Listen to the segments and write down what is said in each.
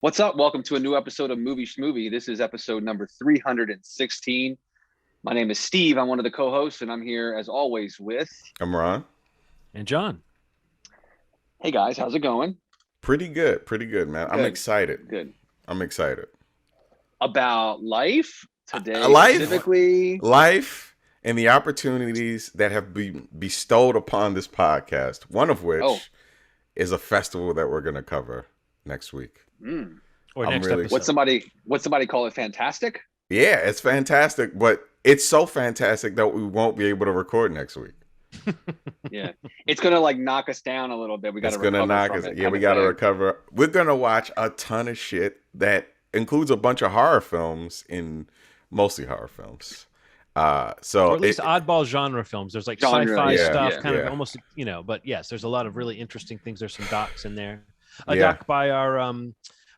What's up? Welcome to a new episode of Movie Schmovie. This is episode number 316. My name is Steve. I'm one of the co-hosts, and I'm here as always with... I'm Ron. And John. Hey guys, how's it going? Pretty good, man. Good. I'm excited. Good. I'm excited. About life today, Life? specifically. Life and the opportunities that have been bestowed upon this podcast, one of which is a festival that we're going to cover next week. Or I'm next really- episode. What's somebody call it? Fantastic? Yeah, it's fantastic, but it's so fantastic that we won't be able to record next week. Yeah. It's gonna like knock us down a little bit. We gotta It's gonna recover knock from us. it, Yeah, kind we of got to thing. recover. We're gonna watch a ton of shit that includes a bunch of horror films, mostly horror films. So Or at least oddball genre films. There's like Genre, sci-fi yeah, stuff, yeah. kind Yeah. of almost, but yes, there's a lot of really interesting things. There's some docs in there. A Yeah. doc by our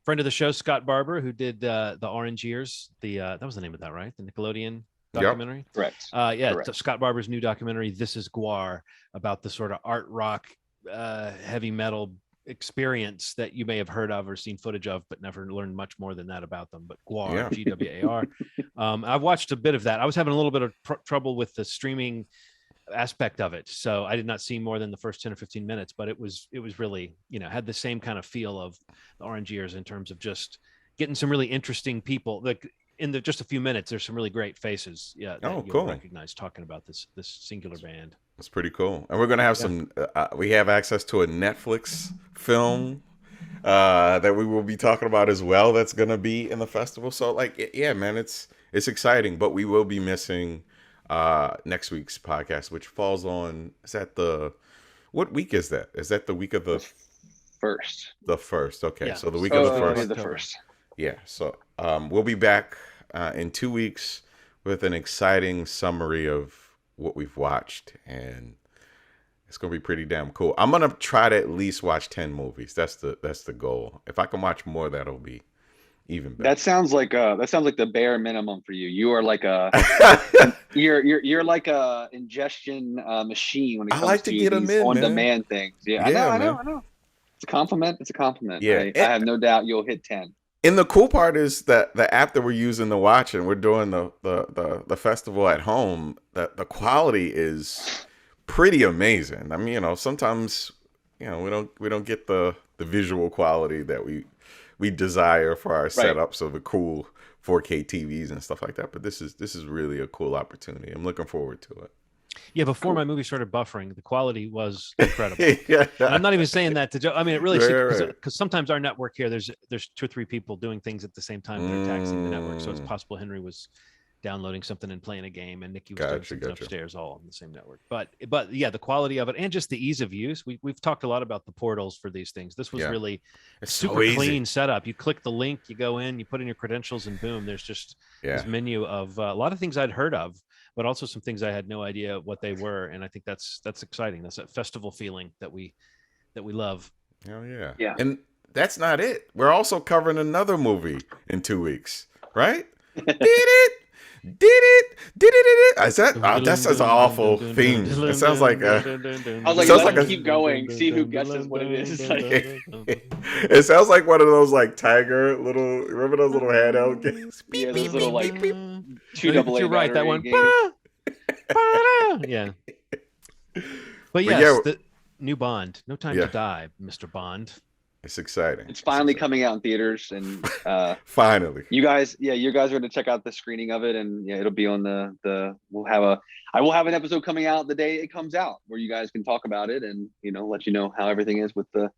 friend of the show, Scott Barber, who did the Orange Years. That was the name of that, right? The Nickelodeon documentary. Correct. Yeah, Correct. Scott Barber's new documentary, This Is Guar, about the sort of art rock, heavy metal experience that you may have heard of or seen footage of, but never learned much more than that about them. But Guar, Yeah. Gwar. I've watched a bit of that. I was having a little bit of trouble with the streaming aspect of it, so I did not see more than the first 10 or 15 minutes, but it was really, had the same kind of feel of the Orange Years in terms of just getting some really interesting people. Like in just a few minutes, there's some really great faces. Yeah. That Oh, you'll cool. recognize talking about this singular band. It's pretty cool. And we're going to have some, we have access to a Netflix film that we will be talking about as well. That's going to be in the festival. So yeah, man, it's exciting, but we will be missing next week's podcast, which falls on, what week is that? Is that the week of the First. first? Okay. Yeah. So the week of the Oh, first. the first. Yeah. So we'll be back in 2 weeks with an exciting summary of what we've watched, and it's gonna be pretty damn cool. I'm gonna try to at least watch 10 movies. That's the goal. If I can watch more, that'll be even better. That sounds like the bare minimum for you. You are like a you're like a ingestion machine when it I comes like to get 'em these in, on-demand things. Yeah, Yeah, I man. know. It's a compliment. It's a compliment. Yeah. I have no doubt you'll hit 10. And the cool part is that the app that we're using to watch, and we're doing the festival at home, that the quality is pretty amazing. I mean, sometimes, we don't get the visual quality that we desire for our setups of the cool 4K TVs and stuff like that. But this is really a cool opportunity. I'm looking forward to it. Yeah, before my movie started buffering, the quality was incredible. Yeah. And I'm not even saying that to joke. I mean, it really, Right. because sometimes our network here, there's 2 or 3 people doing things at the same time that are taxing the network. So it's possible Henry was downloading something and playing a game, and Nikki was doing something upstairs, all on the same network. But yeah, the quality of it and just the ease of use. We've talked a lot about the portals for these things. This was really It's super so easy. clean setup. You click the link, you go in, you put in your credentials, and boom, there's just this menu of a lot of things I'd heard of, but also some things I had no idea what they were. And I think that's exciting. That's a festival feeling that we love. Hell yeah. Yeah. And that's not it. We're also covering another movie in 2 weeks, right? Did it. That's an awful theme. It sounds like I was like, Sounds let like him a- keep going. See who guesses what it is. it sounds like one of those like Tiger little. Remember those little handheld games? Yeah, those little like two But double A you're right. That battery one. games. Yeah. But yeah, yes, the new Bond. No time Yeah. to die, Mr. Bond. It's exciting. It's finally coming out in theaters, and Finally. you guys are going to check out the screening of it, and yeah, it'll be on I will have an episode coming out the day it comes out, where you guys can talk about it and let you know how everything is with the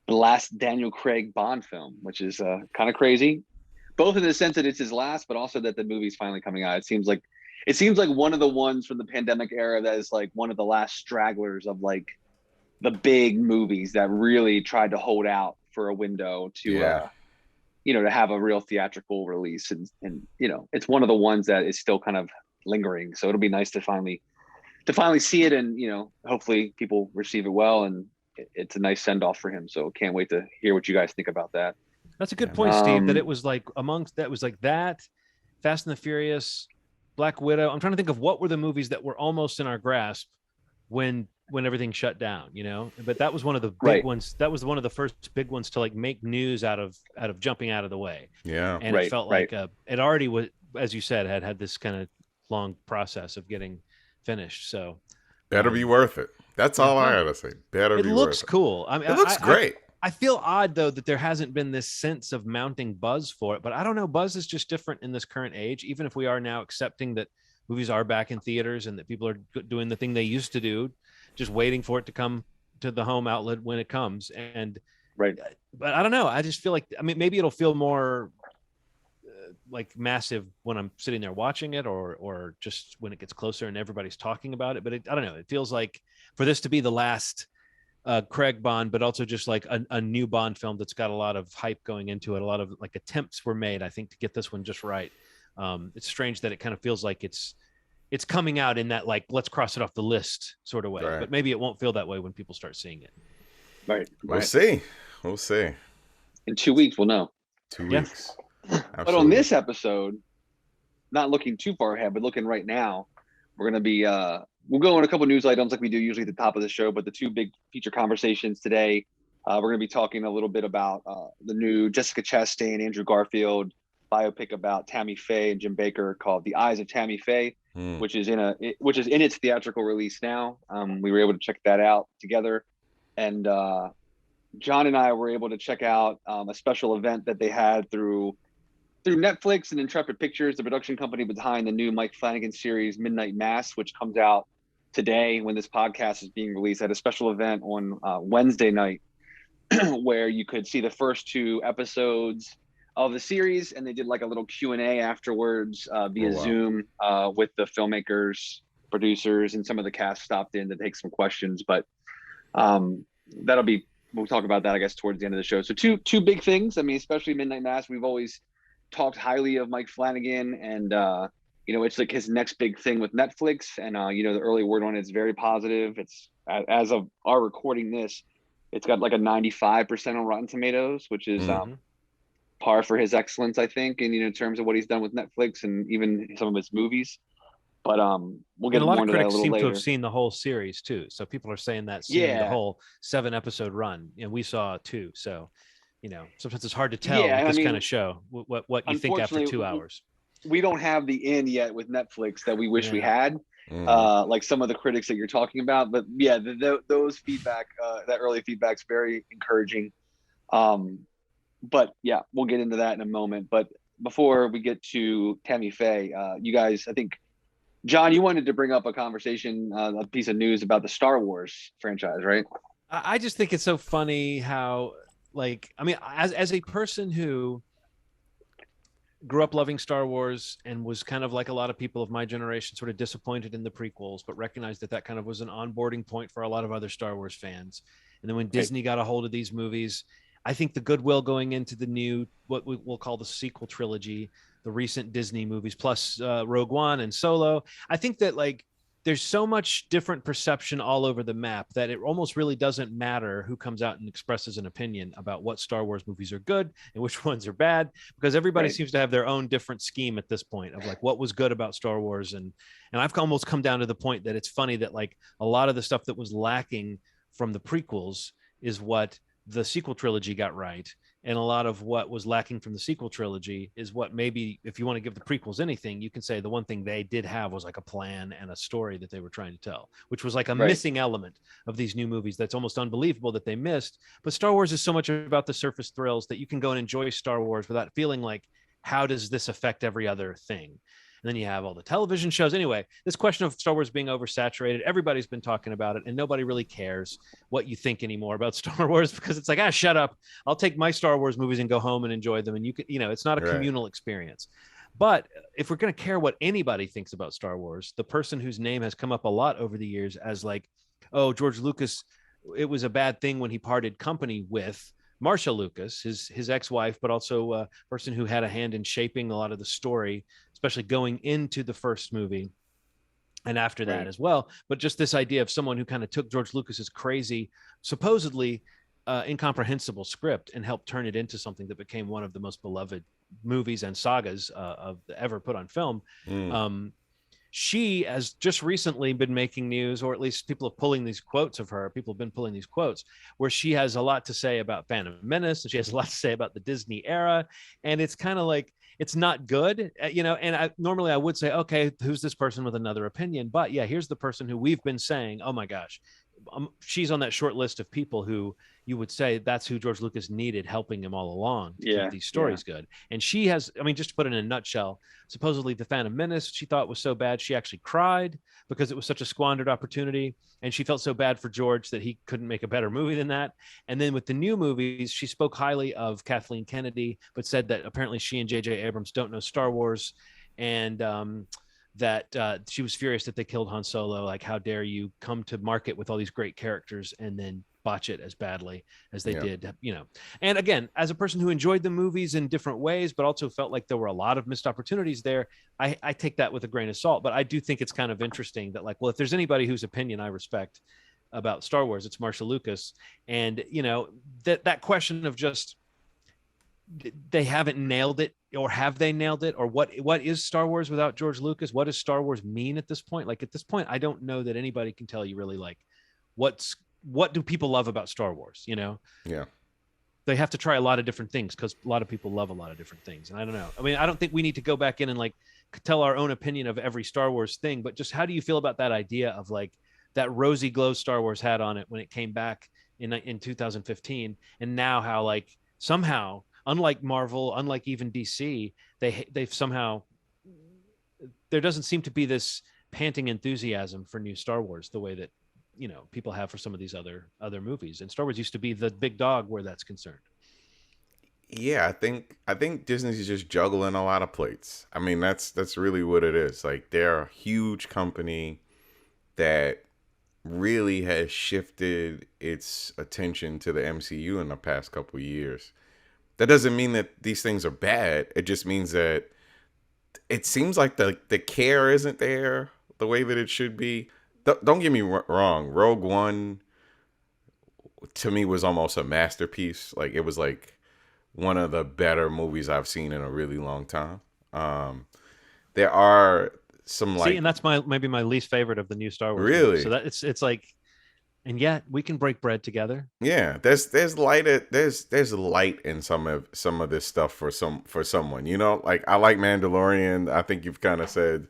last Daniel Craig Bond film, which is kind of crazy, both in the sense that it's his last, but also that the movie's finally coming out. It seems like one of the ones from the pandemic era that is like one of the last stragglers of like the big movies that really tried to hold out for a window to to have a real theatrical release, and it's one of the ones that is still kind of lingering. So it'll be nice to finally see it, and hopefully people receive it well, and it's a nice send off for him. So can't wait to hear what you guys think about that. That's a good point, Steve. That it was like that, Fast and the Furious, Black Widow. I'm trying to think of what were the movies that were almost in our grasp, when everything shut down, but that was one of the big Right. ones. That was one of the first big ones to like make news out of jumping out of the way. Yeah. And it felt like Right. it already was, as you said, had this kind of long process of getting finished. So Better be worth it. That's all I gotta say. Better it be looks worth it. cool. I mean, It looks great. I feel odd though that there hasn't been this sense of mounting buzz for it, but I don't know. Buzz is just different in this current age, even if we are now accepting that movies are back in theaters and that people are doing the thing they used to do, just waiting for it to come to the home outlet when it comes. And Right. but I don't know. I just feel like, I mean, maybe it'll feel more like massive when I'm sitting there watching it, or just when it gets closer and everybody's talking about it. But I don't know. It feels like for this to be the last Craig Bond, but also just like a new Bond film that's got a lot of hype going into it. A lot of like attempts were made, I think, to get this one just right. It's strange that it kind of feels like it's coming out in that like, let's cross it off the list sort of way, Right. but maybe it won't feel that way when people start seeing it. Right. We'll see. We'll see. In 2 weeks, we'll know. 2 Yeah. weeks. But on this episode, not looking too far ahead, but looking right now, we're going to be, we'll go on a couple news items like we do usually at the top of the show, but the two big feature conversations today, we're going to be talking a little bit about the new Jessica Chastain, Andrew Garfield biopic about Tammy Faye and Jim Baker called The Eyes of Tammy Faye, which is in its theatrical release now. We were able to check that out together, and John and I were able to check out a special event that they had through Netflix and Intrepid Pictures, the production company behind the new Mike Flanagan series Midnight Mass, which comes out today when this podcast is being released. At a special event on Wednesday night where you could see the first 2 episodes of the series, and they did like a little Q&A afterwards via Zoom with the filmmakers, producers, and some of the cast stopped in to take some questions. But we'll talk about that, I guess, towards the end of the show. So two big things. I mean, especially Midnight Mass, we've always talked highly of Mike Flanagan, and it's like his next big thing with Netflix, and the early word on it is very positive. It's, as of our recording this, it's got like a 95% on Rotten Tomatoes, which is par for his excellence, I think, and in terms of what he's done with Netflix and even some of his movies. But we'll get more into that a little later. A lot of critics seem to have seen the whole series too, so people are saying that seeing the whole 7-episode run, and we saw 2, so sometimes it's hard to tell with this kind of show what you think after 2 hours. We don't have the end yet with Netflix that we wish we had, like some of the critics that you're talking about. But yeah, those feedback, that early feedback's very encouraging. But yeah, we'll get into that in a moment. But before we get to Tammy Faye, you guys, I think, John, you wanted to bring up a conversation, a piece of news about the Star Wars franchise, right? I just think it's so funny how, like, I mean, as a person who grew up loving Star Wars and was kind of like a lot of people of my generation, sort of disappointed in the prequels, but recognized that kind of was an onboarding point for a lot of other Star Wars fans. And then when Disney got a hold of these movies, I think the goodwill going into the new, what we'll call the sequel trilogy, the recent Disney movies, plus Rogue One and Solo, I think that like there's so much different perception all over the map that it almost really doesn't matter who comes out and expresses an opinion about what Star Wars movies are good and which ones are bad, because everybody seems to have their own different scheme at this point of like what was good about Star Wars. And I've almost come down to the point that it's funny that like a lot of the stuff that was lacking from the prequels is what the sequel trilogy got right. And a lot of what was lacking from the sequel trilogy is what maybe, if you want to give the prequels anything, you can say the one thing they did have was like a plan and a story that they were trying to tell, which was like a missing element of these new movies. That's almost unbelievable that they missed. But Star Wars is so much about the surface thrills that you can go and enjoy Star Wars without feeling like, how does this affect every other thing? And then you have all the television shows. Anyway, this question of Star Wars being oversaturated, everybody's been talking about it, and nobody really cares what you think anymore about Star Wars, because it's like, shut up. I'll take my Star Wars movies and go home and enjoy them. And you can, it's not a communal experience. But if we're going to care what anybody thinks about Star Wars, the person whose name has come up a lot over the years as like, oh, George Lucas, it was a bad thing when he parted company with Marcia Lucas, his ex-wife, but also a person who had a hand in shaping a lot of the story, especially going into the first movie and after that as well. But just this idea of someone who kind of took George Lucas's crazy, supposedly incomprehensible script and helped turn it into something that became one of the most beloved movies and sagas of ever put on film. she has just recently been making news, or at least people have pulling these quotes of her. People have been pulling these quotes where she has a lot to say about Phantom Menace, and she has a lot to say about the Disney era. And it's kind of like, it's not good, and normally I would say, okay, who's this person with another opinion? But yeah, here's the person who we've been saying, oh my gosh, she's on that short list of people who you would say that's who George Lucas needed helping him all along to keep these stories good. And she has, I mean, just to put it in a nutshell, supposedly the Phantom Menace she thought was so bad she actually cried because it was such a squandered opportunity, and she felt so bad for George that he couldn't make a better movie than that. And then with the new movies, she spoke highly of Kathleen Kennedy, but said that apparently she and J.J. Abrams don't know Star Wars, and that she was furious that they killed Han Solo. Like, how dare you come to market with all these great characters and then botch it as badly as they did, And again, as a person who enjoyed the movies in different ways, but also felt like there were a lot of missed opportunities there, I take that with a grain of salt. But I do think it's kind of interesting that, like, well, if there's anybody whose opinion I respect about Star Wars, it's Marcia Lucas. And, that question of just, they haven't nailed it, or have they nailed it, or what is Star Wars without George Lucas? What does Star Wars mean at this point? Like, at this point, I don't know that anybody can tell you really, like, what do people love about Star Wars? They have to try a lot of different things because a lot of people love a lot of different things. And I don't know. I mean, I don't think we need to go back in and like tell our own opinion of every Star Wars thing, but just how do you feel about that idea of like that rosy glow Star Wars had on it when it came back in 2015, and now how, like, somehow, unlike Marvel, unlike even DC, they've somehow, there doesn't seem to be this panting enthusiasm for new Star Wars the way that people have for some of these other movies. And Star Wars used to be the big dog where that's concerned. Yeah, I think Disney's just juggling a lot of plates. I mean, that's really what it is. Like, they're a huge company that really has shifted its attention to the MCU in the past couple of years. That doesn't mean that these things are bad. It just means that it seems like the care isn't there the way that it should be. Don't get me wrong. Rogue One, to me, was almost a masterpiece. Like, it was like one of the better movies I've seen in a really long time. There are some, like, and that's maybe my least favorite of the new Star Wars. Really? Movies. So that it's like, and yet we can break bread together. Yeah, there's light in some of this stuff for someone. Like, I like Mandalorian. I think you've kind of said.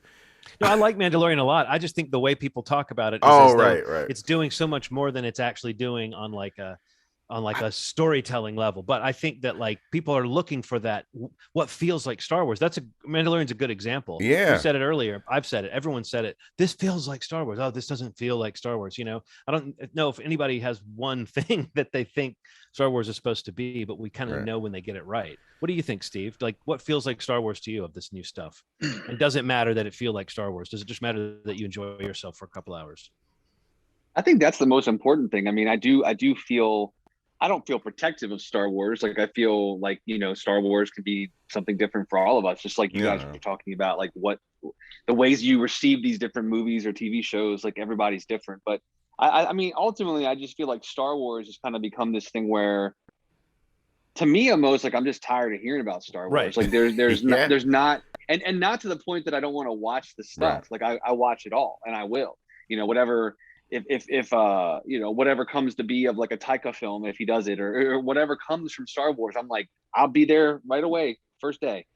No, I like Mandalorian a lot. I just think the way people talk about it is right. It's doing so much more than it's actually doing on like a storytelling level. But I think that, like, people are looking for that, what feels like Star Wars. Mandalorian's a good example. Yeah. You said it earlier. I've said it. Everyone said it. This feels like Star Wars. Oh, this doesn't feel like Star Wars. I don't know if anybody has one thing that they think Star Wars is supposed to be, but we kind of know when they get it right. What do you think, Steve? Like, what feels like Star Wars to you of this new stuff? And does it matter that it feel like Star Wars? Does it just matter that you enjoy yourself for a couple hours? I think that's the most important thing. I mean, I do feel, I don't feel protective of Star Wars. Like, I feel like, Star Wars could be something different for all of us. Just like you guys were talking about, like, what the ways you receive these different movies or TV shows, like, everybody's different. But I mean, ultimately, I just feel like Star Wars has kind of become this thing where, to me, almost like I'm just tired of hearing about Star Wars. Like, there's not, and not to the point that I don't want to watch the stuff. Like, I watch it all, and I will, whatever. If whatever comes to be of like a Taika film, if he does it, or whatever comes from Star Wars, I'm like, I'll be there right away, first day.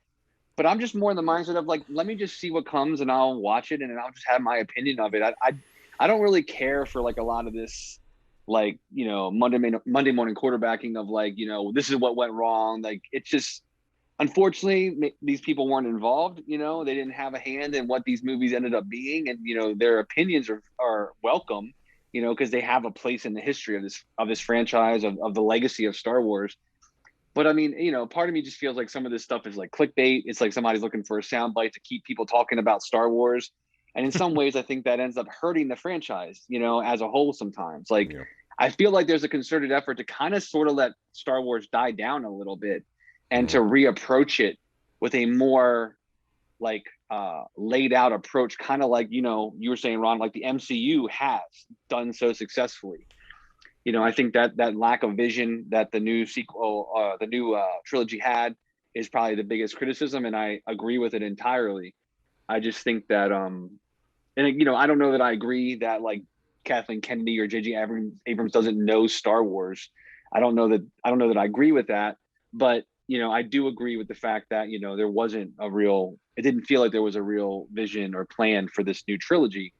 But I'm just more in the mindset of like, let me just see what comes and I'll watch it and then I'll just have my opinion of it. I don't really care for like a lot of this, like, Monday morning quarterbacking of like, this is what went wrong. Like, it's just, unfortunately, these people weren't involved. They didn't have a hand in what these movies ended up being, and their opinions are welcome, because they have a place in the history of this franchise, of the legacy of Star Wars. But I mean, part of me just feels like some of this stuff is like clickbait. It's like somebody's looking for a soundbite to keep people talking about Star Wars, and in some ways, I think that ends up hurting the franchise, as a whole. Sometimes, like, I feel like there's a concerted effort to kind of sort of let Star Wars die down a little bit, and to reapproach it with a more like laid out approach, kind of like, you were saying, Ron, like the MCU has done so successfully. I think that lack of vision that the new trilogy had is probably the biggest criticism, and I agree with it entirely. I just think that and I don't know that I agree that like Kathleen Kennedy or J.J. Abrams doesn't know Star Wars. I don't know that I agree with that, but I do agree with the fact that there wasn't it didn't feel like there was a real vision or plan for this new trilogy,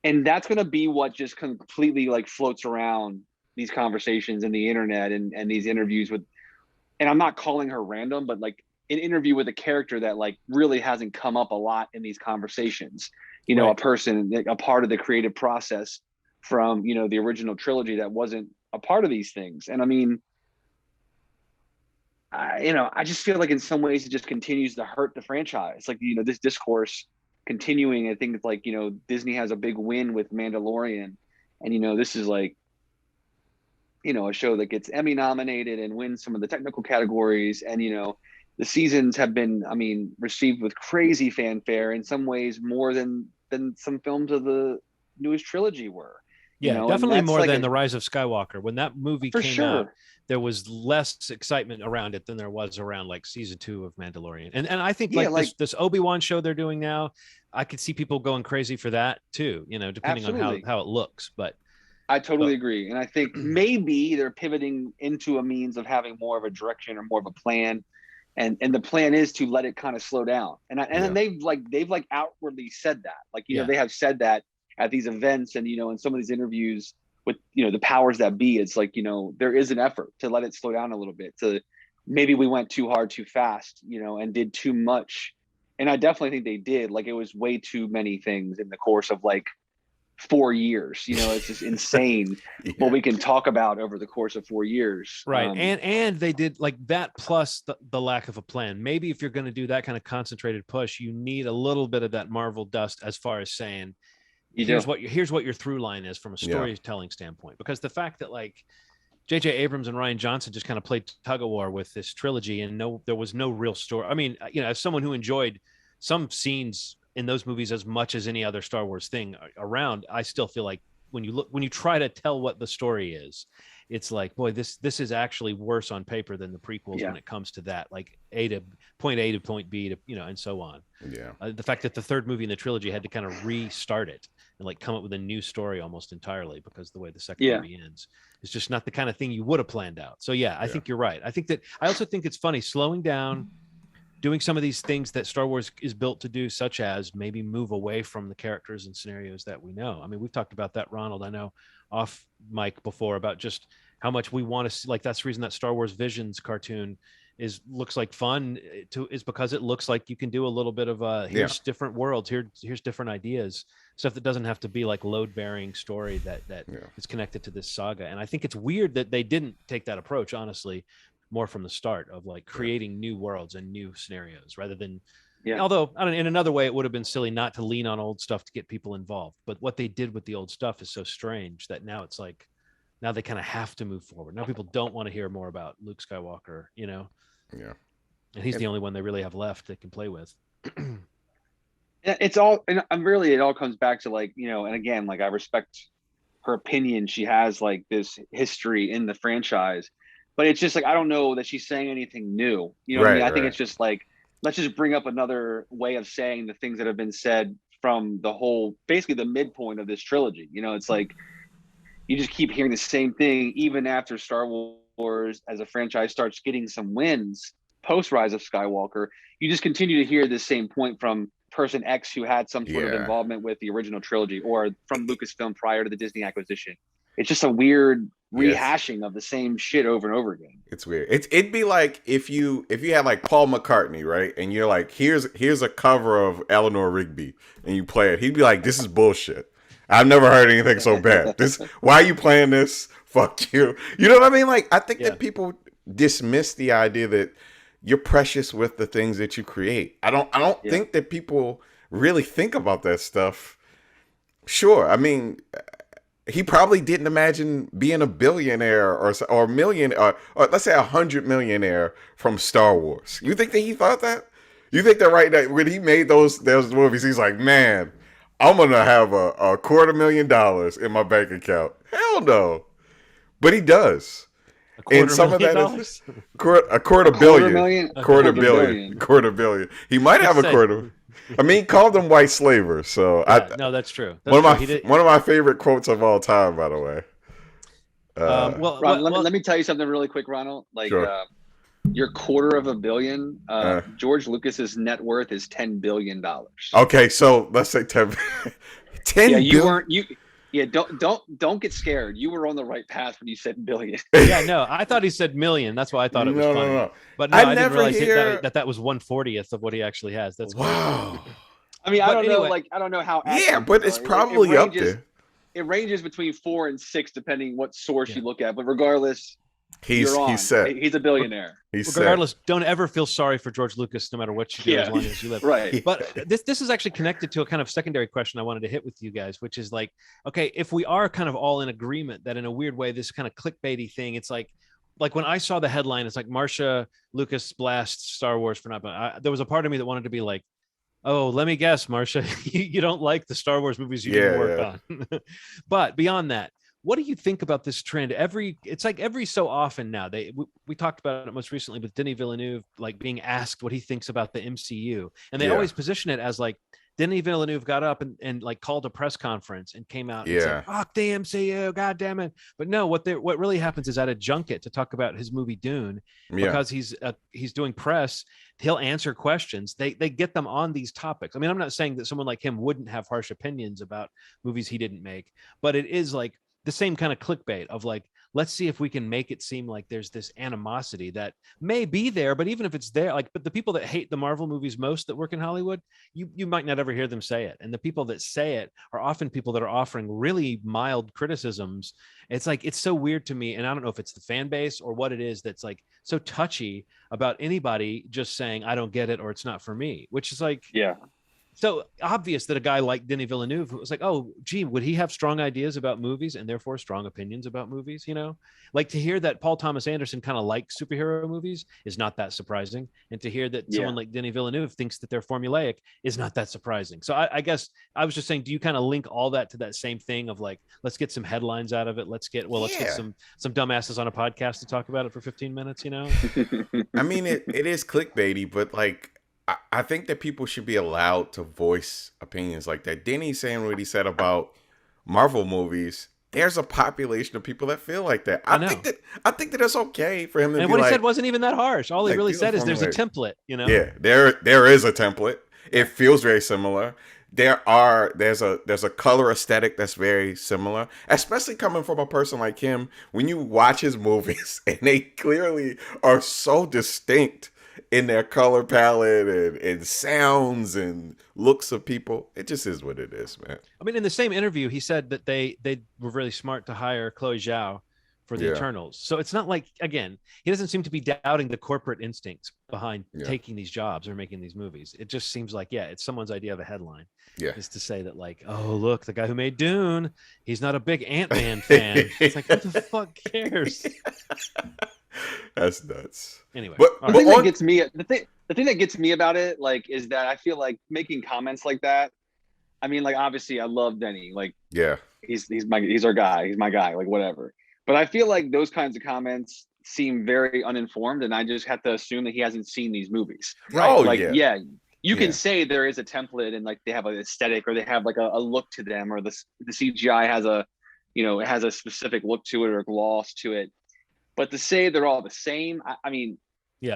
and that's going to be what just completely like floats around these conversations and the internet and these interviews with, and I'm not calling her random, but like an interview with a character that like really hasn't come up a lot in these conversations. Right. A person, a part of the creative process from the original trilogy that wasn't a part of these things. And I mean, I just feel like in some ways it just continues to hurt the franchise. Like this discourse continuing. I think it's like Disney has a big win with Mandalorian, and this is like a show that gets Emmy nominated and wins some of the technical categories, and the seasons have been, I mean, received with crazy fanfare, in some ways more than some films of the newest trilogy were. Yeah, definitely more than The Rise of Skywalker. When that movie came out, there was less excitement around it than there was around like season 2 of Mandalorian. And I think this Obi-Wan show they're doing now, I could see people going crazy for that too, depending on how it looks. But I totally agree. And I think maybe they're pivoting into a means of having more of a direction or more of a plan. And the plan is to let it kind of slow down. And they've outwardly said that. Like, they have said that at these events and, in some of these interviews with, the powers that be. It's like, there is an effort to let it slow down a little bit. To maybe we went too hard, too fast, and did too much. And I definitely think they did. Like, it was way too many things in the course of like 4 years. It's just insane what we can talk about over the course of 4 years. Right. And they did like that, plus the lack of a plan. Maybe if you're going to do that kind of concentrated push, you need a little bit of that Marvel dust, as far as saying, here's what your through line is from a storytelling standpoint. Because the fact that like J.J. Abrams and Rian Johnson just kind of played tug of war with this trilogy, and there was no real story. I mean, as someone who enjoyed some scenes in those movies as much as any other Star Wars thing around, I still feel like when you try to tell what the story is, it's like, boy, this is actually worse on paper than the prequels when it comes to that, like point A to point B to, and so on. Yeah. The fact that the third movie in the trilogy had to kind of restart it and like come up with a new story almost entirely because the way the second movie ends is just not the kind of thing you would have planned out. So I think you're right. I also think it's funny slowing down, doing some of these things that Star Wars is built to do, such as maybe move away from the characters and scenarios that we know. I mean, we've talked about that, Ronald, I know off mic before, about just how much we want to see. Like, that's the reason that Star Wars Visions cartoon looks like fun is because it looks like you can do a little bit of here's different worlds, here's different ideas, stuff that doesn't have to be like load bearing story that is connected to this saga. And I think it's weird that they didn't take that approach, honestly, more from the start, of like creating new worlds and new scenarios rather than, although in another way, it would have been silly not to lean on old stuff to get people involved. But what they did with the old stuff is so strange that now it's like, now they kind of have to move forward. Now people don't want to hear more about Luke Skywalker, Yeah. And he's the only one they really have left they can play with. It's all, and really, it all comes back to like, and again, like I respect her opinion. She has like this history in the franchise. But it's just like, I don't know that she's saying anything new. What I mean? I think it's just like, let's just bring up another way of saying the things that have been said from the whole, basically the midpoint of this trilogy. It's like, you just keep hearing the same thing, even after Star Wars as a franchise starts getting some wins post Rise of Skywalker. You just continue to hear the same point from person X who had some sort of involvement with the original trilogy, or from Lucasfilm prior to the Disney acquisition. It's just a weird rehashing of the same shit over and over again. It's weird. It'd be like if you had like Paul McCartney, right? And you're like, here's a cover of Eleanor Rigby, and you play it. He'd be like, this is bullshit. I've never heard anything so bad. Why are you playing this? Fuck you. You know what I mean? Like, I think that people dismiss the idea that you're precious with the things that you create. I don't think that people really think about that stuff. Sure. I mean, he probably didn't imagine being a billionaire or million or let's say 100 millionaire from Star Wars. You think that he thought that? You think that right now when he made those movies, he's like, man, I'm gonna have a $250,000 in my bank account? Hell no. But he does. And some of that is a quarter billion. He might have a quarter. I mean, he called them white slavers. So Yeah, no, that's true. That's true. one of my favorite quotes of all time, by the way. Well, Ron, let me tell you something really quick, Ronald. Like, Sure. your $250 million. Uh. George Lucas's net worth is $10 billion. Okay, so let's say 10. 10 Yeah, you billion? weren't you. Yeah, don't get scared. You were on the right path when you said billion. Yeah, no, I thought he said million. That's why I thought it was funny. No. But no, I I didn't never realize hear- that was 1/40th of what he actually has. That's Wow. I mean, But I don't know. anyway. Like, I don't know how. Yeah, accurate but these it's are. probably up there. It ranges between 4 and 6, depending what source Yeah. you look at. But regardless, He's set. He's a billionaire. He's regardless, don't ever feel sorry for George Lucas, no matter what you do, as long as you live. Right. But this is actually connected to a kind of secondary question I wanted to hit with you guys, which is like, okay, if we are kind of all in agreement that in a weird way, this kind of clickbaity thing, it's like when I saw the headline, it's like Marcia Lucas blasts Star Wars for not. There was a part of me that wanted to be like, oh, let me guess, Marcia, you don't like the Star Wars movies you didn't work on. But beyond that, what do you think about this trend? It's like every so often now, we talked about it most recently with Denis Villeneuve, like being asked what he thinks about the MCU. And they always position it as like Denis Villeneuve got up and like called a press conference and came out and said, fuck the MCU, God damn it. But no, what really happens is at a junket to talk about his movie Dune, because he's doing press, he'll answer questions. They get them on these topics. I mean, I'm not saying that someone like him wouldn't have harsh opinions about movies he didn't make, but it is like the same kind of clickbait of like, let's see if we can make it seem like there's this animosity that may be there, but even if it's there, like, but the people that hate the Marvel movies most that work in Hollywood, you might not ever hear them say it. And the people that say it are often people that are offering really mild criticisms. It's like, it's so weird to me. And I don't know if it's the fan base or what it is that's like so touchy about anybody just saying, I don't get it, or it's not for me, which is like, so obvious that a guy like Denis Villeneuve was like, oh, gee, would he have strong ideas about movies and therefore strong opinions about movies? You know, like to hear that Paul Thomas Anderson kind of likes superhero movies is not that surprising. And to hear that someone like Denis Villeneuve thinks that they're formulaic is not that surprising. So I guess I was just saying, do you kind of link all that to that same thing of like, let's get some headlines out of it. Let's get some dumbasses on a podcast to talk about it for 15 minutes, you know? I mean, it is clickbaity, but like, I think that people should be allowed to voice opinions like that. Denny saying what he said about Marvel movies. There's a population of people that feel like that. I think that it's okay for him to. And what he said wasn't even that harsh. All he really said is there's a template. You know. Yeah, there is a template. It feels very similar. There's a color aesthetic that's very similar, especially coming from a person like him. When you watch his movies and they clearly are so distinct in their color palette and sounds and looks of people, it just is what it is, man. I mean, in the same interview, he said that they were really smart to hire Chloe Zhao for the Eternals. So it's not like, again, he doesn't seem to be doubting the corporate instincts behind taking these jobs or making these movies. It just seems like, it's someone's idea of a headline. Is to say that like, oh, look, the guy who made Dune, he's not a big Ant-Man fan. It's like, who the fuck cares? That's nuts. Anyway, the thing that gets me, the thing that gets me about it, like, is that I feel like making comments like that. I mean, like, obviously, I love Denny. Like, he's our guy. He's my guy. Like, whatever. But I feel like those kinds of comments seem very uninformed, and I just have to assume that he hasn't seen these movies. Right? You can say there is a template, and like they have an aesthetic, or they have like a look to them, or the CGI has it has a specific look to it or gloss to it. But to say they're all the same, I mean,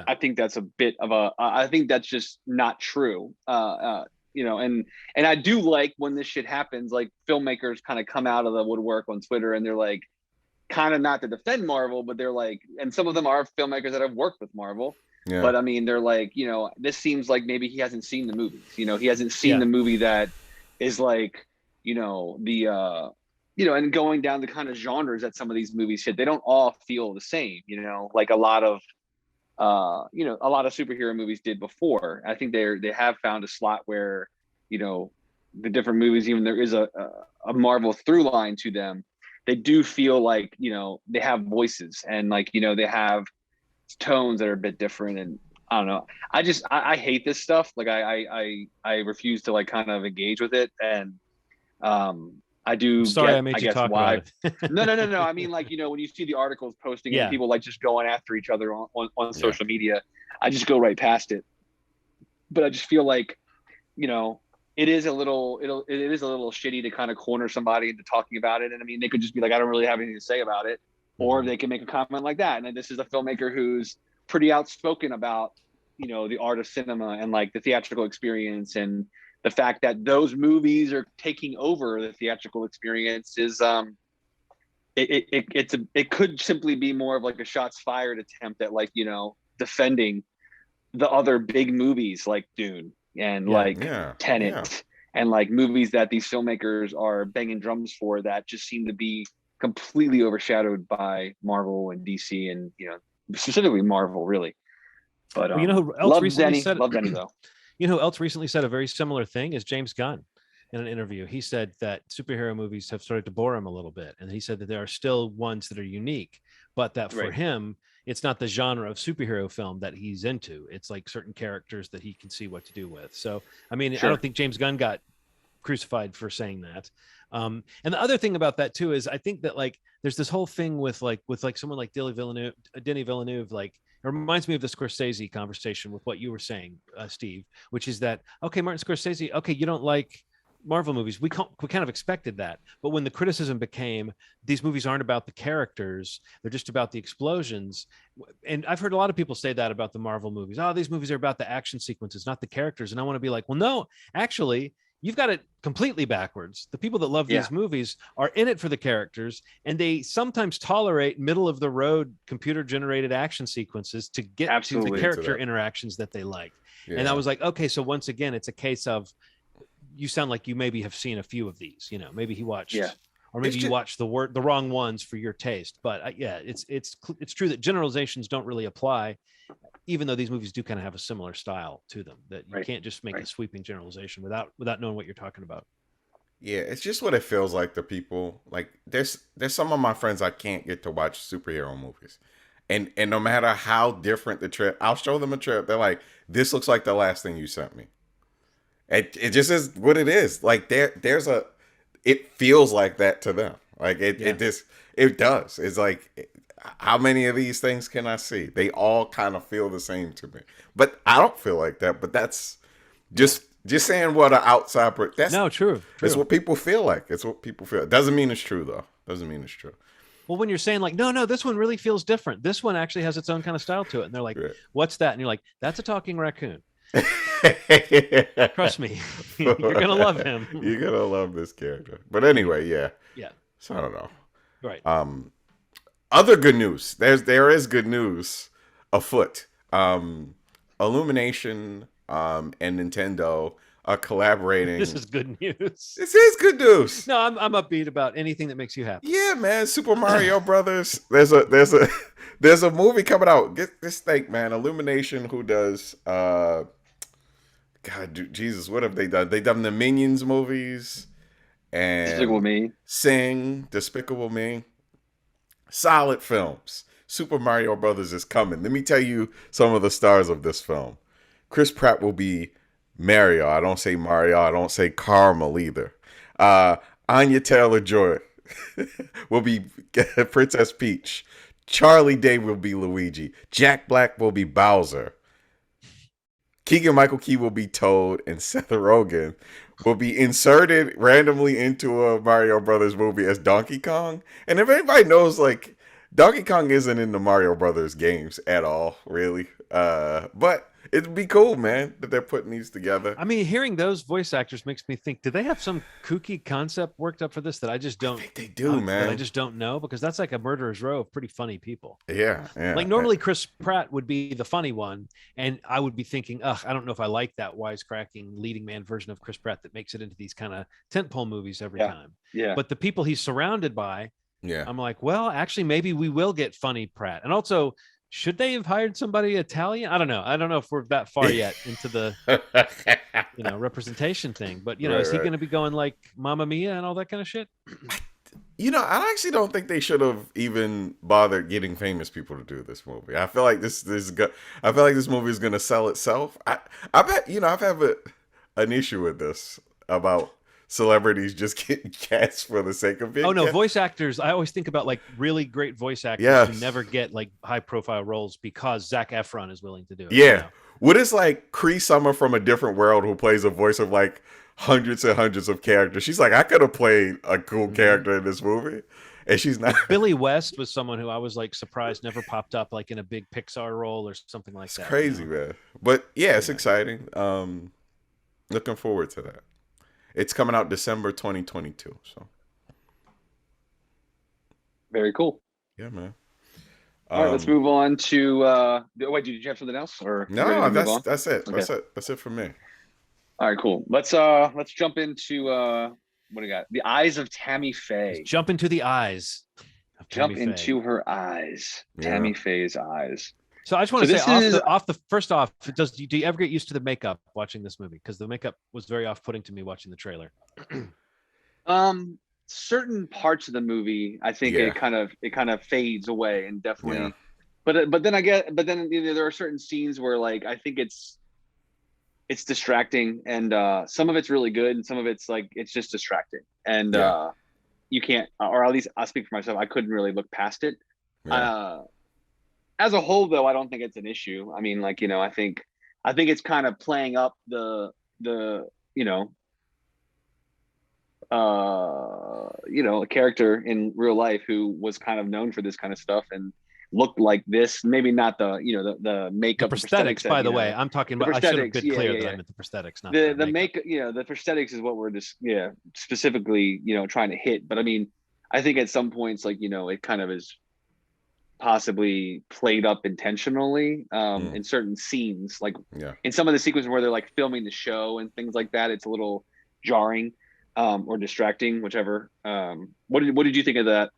I think that's a bit of I think that's just not true. And I do like when this shit happens, like filmmakers kind of come out of the woodwork on Twitter and they're like, kind of not to defend Marvel, but they're like, and some of them are filmmakers that have worked with Marvel. Yeah. But I mean, they're like, this seems like maybe he hasn't seen the movies. He hasn't seen the movie that is like, and going down the kind of genres that some of these movies hit, they don't all feel the same, like a lot of superhero movies did before. I think they have found a slot where, the different movies, even there is a Marvel through line to them, they do feel like, they have voices and like, they have tones that are a bit different. And I don't know. I hate this stuff. Like I refuse to like kind of engage with it. And I do. Sorry, I made you talk about it. No. I mean, like, when you see the articles posting and people like just going after each other on social media, I just go right past it. But I just feel like you know, it is a little shitty to kind of corner somebody into talking about it. And I mean, they could just be like, I don't really have anything to say about it, or they can make a comment like that. And then this is a filmmaker who's pretty outspoken about, you know, the art of cinema and like the theatrical experience, and the fact that those movies are taking over the theatrical experience is it could simply be more of like a shots fired attempt at, like, you know, defending the other big movies like Dune and Tenet and like movies that these filmmakers are banging drums for that just seem to be completely overshadowed by Marvel and DC, and, you know, specifically Marvel, really. But well, you know who else love recently Denny, said love Denny though. You know who else recently said a very similar thing is James Gunn. In an interview, he said that superhero movies have started to bore him a little bit, and he said that there are still ones that are unique, but that for him, it's not the genre of superhero film that he's into. It's like certain characters that he can see what to do with. So, I mean, I don't think James Gunn got crucified for saying that. And the other thing about that too is I think that like there's this whole thing with someone like Denis Villeneuve, like it reminds me of the Scorsese conversation with what you were saying, Steve, which is that, okay, Martin Scorsese, okay, you don't like Marvel movies. We kind of expected that. But when the criticism became these movies aren't about the characters, they're just about the explosions. And I've heard a lot of people say that about the Marvel movies. Oh, these movies are about the action sequences, not the characters. And I want to be like, well, no, actually, you've got it completely backwards. The people that love these movies are in it for the characters, and they sometimes tolerate middle of the road computer generated action sequences to get to the character interactions that they like. Yeah. And I was like, okay, so once again, it's a case of, you sound like you maybe have seen a few of these, you know, maybe he watched, or maybe you watched the wrong ones for your taste. But it's true that generalizations don't really apply, even though these movies do kind of have a similar style to them, that you can't just make a sweeping generalization without knowing what you're talking about. Yeah, it's just what it feels like to people. Like there's some of my friends I can't get to watch superhero movies. And no matter how different the trip, I'll show them a trip. They're like, this looks like the last thing you sent me. It just is what it is. Like it feels like that to them. Like it does. It's like, how many of these things can I see? They all kind of feel the same to me. But I don't feel like that. But that's just saying what an outside. True. It's what people feel like. It's what people feel. It doesn't mean it's true though. Doesn't mean it's true. Well, when you're saying like, no, this one really feels different. This one actually has its own kind of style to it. And they're like, what's that? And you're like, that's a talking raccoon. Trust me, you're gonna love him. You're gonna love this character. But anyway, yeah. So I don't know. Right. Other good news. There is good news afoot. Illumination and Nintendo are collaborating. This is good news. This is good news. No, I'm upbeat about anything that makes you happy. Yeah, man. Super Mario Brothers. There's a movie coming out. Get this thing, man. Illumination, who does God, Jesus, what have they done? They've done the Minions movies and Despicable Me. Sing, Despicable Me. Solid films. Super Mario Brothers is coming. Let me tell you some of the stars of this film. Chris Pratt will be Mario. I don't say Mario. I don't say Caramel either. Anya Taylor-Joy will be Princess Peach. Charlie Day will be Luigi. Jack Black will be Bowser. Keegan-Michael Key will be Toad, and Seth Rogen will be inserted randomly into a Mario Brothers movie as Donkey Kong. And if anybody knows, like, Donkey Kong isn't in the Mario Brothers games at all, really. But it'd be cool, man, that they're putting these together. I mean, hearing those voice actors makes me think, do they have some kooky concept worked up for this that I just don't? I think they do, man. I just don't know, because that's like a murderer's row of pretty funny people. Yeah. Like normally Chris Pratt would be the funny one, and I would be thinking, I don't know if I like that wisecracking leading man version of Chris Pratt that makes it into these kind of tentpole movies every time. Yeah. But the people he's surrounded by, I'm like, well, actually, maybe we will get funny Pratt. And also, should they have hired somebody Italian? I don't know. I don't know if we're that far yet into the representation thing. But is he going to be going like Mamma Mia and all that kind of shit? I actually don't think they should have even bothered getting famous people to do this movie. I feel like this movie is going to sell itself. I bet I've had an issue with this about celebrities just getting cast for the sake of it. Oh no, voice actors. I always think about like really great voice actors who never get like high profile roles because Zac Efron is willing to do it. Yeah. What is like Cree Summer from a different world who plays a voice of like hundreds and hundreds of characters? She's like, I could have played a cool character in this movie, and she's not. Billy West was someone who I was like surprised never popped up like in a big Pixar role or something like It's that. crazy, man. But yeah, it's exciting. Looking forward to that. It's coming out December 2022. So Very cool. yeah, man. All right, let's move on to. Wait, did you have something else, or you ready to No, move on? that's it. Okay. That's it for me. All right, cool. Let's jump into what do you got? The Eyes of Tammy Faye. Jump into the eyes. Of Jump Tammy Faye. into her eyes. Yeah. Tammy Faye's eyes. So I just want to say first off, do you ever get used to the makeup watching this movie? Because the makeup was very off-putting to me watching the trailer. Certain parts of the movie, I think it kind of fades away, and definitely. Yeah. But then you know, there are certain scenes where like I think it's distracting, and some of it's really good, and some of it's like it's just distracting, and you can't, or at least I'll speak for myself, I couldn't really look past it. As a whole, though, I don't think it's an issue. I mean, like, you know, I think it's kind of playing up the you know, a character in real life who was kind of known for this kind of stuff and looked like this. Maybe not the, you know, the makeup, the prosthetics, by the way. I'm talking about. I should have been clear that I meant the prosthetics, not the makeup. You know, the prosthetics is what we're just specifically, you know, trying to hit. But I mean, I think at some points, like, you know, it kind of is possibly played up intentionally in certain scenes, like in some of the sequences where they're like filming the show and things like that. It's a little jarring or distracting, whichever. What did you think of that,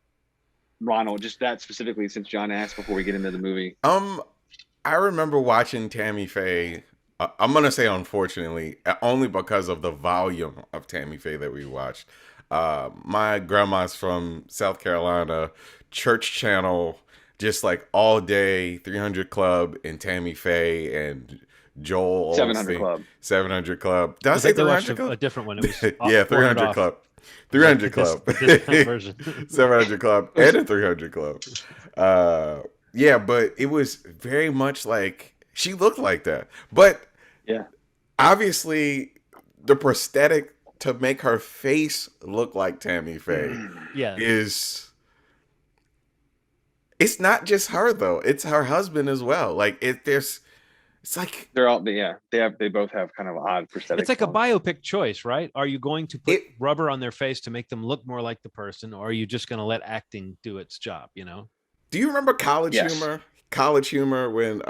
Ronald? Just that specifically, since John asked before we get into the movie. I remember watching Tammy Faye. I'm gonna say unfortunately, only because of the volume of Tammy Faye that we watched. My grandma's from South Carolina, church channel, just like all day 300 Club and Tammy Faye and Joel 700 Club. 700 Club. Did I say 300 Club? A different one. It was 300 Club. 300 Club. This version. 700 Club and a 300 Club. But it was very much like she looked like that. But obviously the prosthetic to make her face look like Tammy Faye is... It's not just her though; it's her husband as well. Like it's like they're all they both have kind of odd prosthetics. It's like a biopic choice, right? Are you going to put rubber on their face to make them look more like the person, or are you just going to let acting do its job? You know? Do you remember College Humor? College Humor, when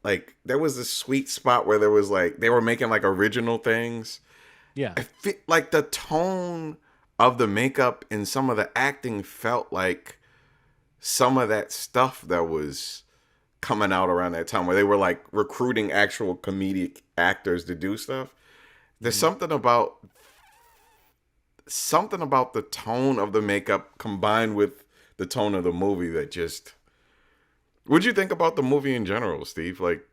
like there was this sweet spot where there was like they were making like original things. Yeah, like the tone of the makeup and some of the acting felt like some of that stuff that was coming out around that time where they were like recruiting actual comedic actors to do stuff. There's something about the tone of the makeup combined with the tone of the movie that just... What'd you think about the movie in general, Steve? Like,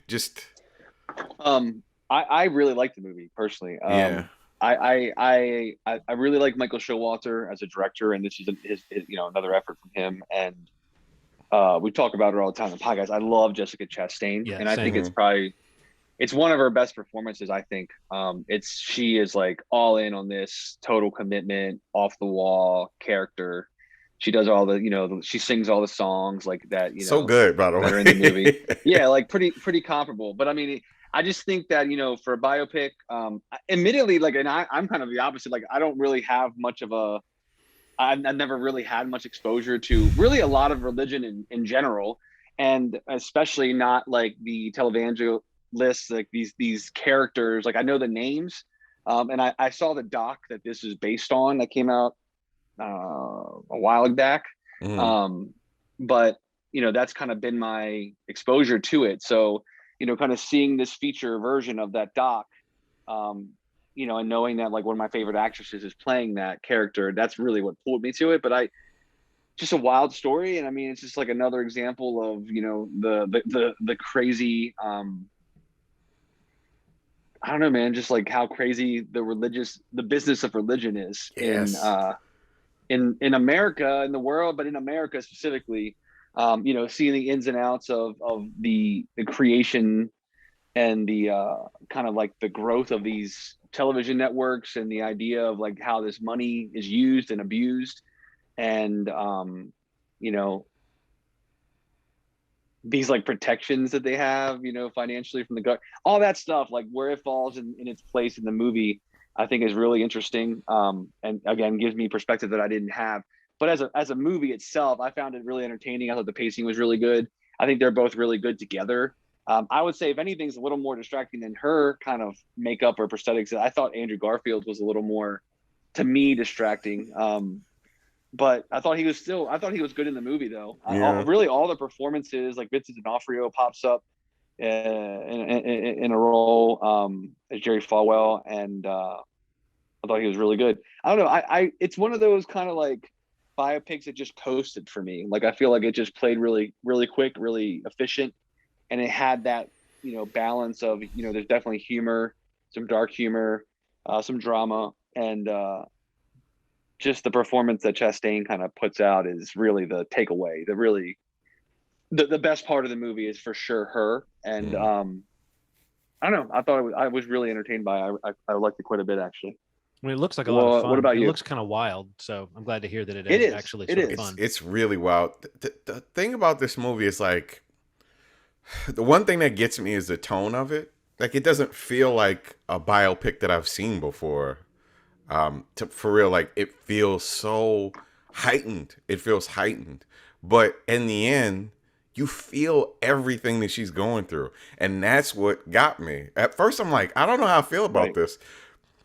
just... I really liked the movie personally. I really like Michael Showalter as a director, and this is his you know, another effort from him. And we talk about her all the time on the podcast. I love Jessica Chastain, and I think it's one of her best performances. I think she is like all in on this, total commitment, off the wall character. She does all the, you know, she sings all the songs like that. You know, so good, by the way. That are in the movie. Yeah, like pretty comparable. But I mean, I just think that, you know, for a biopic, admittedly, like, and I'm kind of the opposite. Like, I don't really have much of I've never really had much exposure to really a lot of religion in general, and especially not like the televangelists, like these characters. Like, I know the names, and I saw the doc that this is based on that came out a while back. But, you know, that's kind of been my exposure to it. So, you know, kind of seeing this feature version of that doc, you know, and knowing that like one of my favorite actresses is playing that character, that's really what pulled me to it. But just a wild story. And I mean, it's just like another example of, you know, the crazy, I don't know, man, just like how crazy the business of religion is in America, in the world, but in America specifically. You know, seeing the ins and outs of the creation and the kind of like the growth of these television networks and the idea of like how this money is used and abused, and you know, these like protections that they have, you know, financially from the government, all that stuff, like where it falls in its place in the movie, I think is really interesting. And again, gives me perspective that I didn't have. But as a movie itself, I found it really entertaining. I thought the pacing was really good. I think they're both really good together. I would say if anything's a little more distracting than her kind of makeup or prosthetics, I thought Andrew Garfield was a little more, to me, distracting. But I thought he was good in the movie though. Yeah. Really all the performances, like Vincent D'Onofrio pops up in a role as Jerry Falwell, and I thought he was really good. I don't know. I it's one of those kind of like biopics that just coasted for me. Like I feel like it just played really, really quick, really efficient, and it had that, you know, balance of, you know, there's definitely humor, some dark humor, some drama, and just the performance that Chastain kind of puts out is really the takeaway. The best part of the movie is for sure her. And I don't know. I thought I was really entertained by it. I liked it quite a bit actually. I mean, it looks like a lot of fun. What about it you? looks kind of wild, so I'm glad to hear that it It is is. actually It sort of is. fun. It's really wild. The thing about this movie is like, the one thing that gets me is the tone of it. Like it doesn't feel like a biopic that I've seen before. For real, like it feels so heightened. It feels heightened. But in the end, you feel everything that she's going through. And that's what got me. At first, I'm like, I don't know how I feel about Right. this.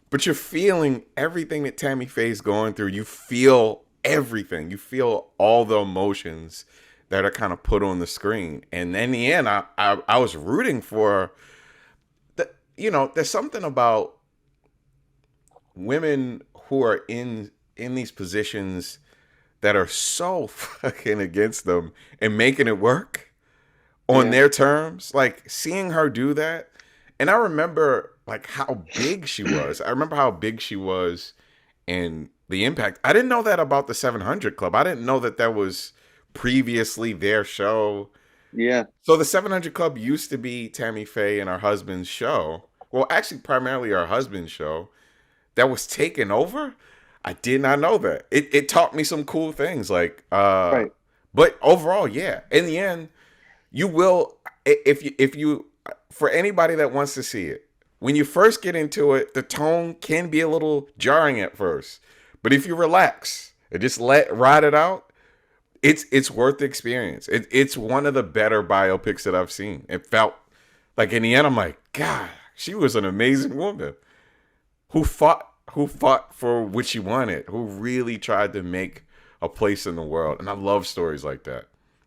But you're feeling everything that Tammy Faye's going through. You feel everything. You feel all the emotions that are kind of put on the screen. And in the end, I was rooting for the, you know, there's something about women who are in these positions that are so fucking against them and making it work on their terms. Like seeing her do that. And I remember like how big she was. I remember how big she was and the impact. I didn't know that about the 700 Club. I didn't know that that was previously their show. Yeah. So the 700 Club used to be Tammy Faye and her husband's show. Well, actually primarily her husband's show that was taken over. I did not know that. It taught me some cool things like Right. but overall, yeah. In the end, you will if you for anybody that wants to see it, when you first get into it, the tone can be a little jarring at first. But if you relax and just ride it out, it's worth the experience. It's one of the better biopics that I've seen. It felt like in the end, I'm like, God, she was an amazing woman who fought for what she wanted, who really tried to make a place in the world. And I love stories like that,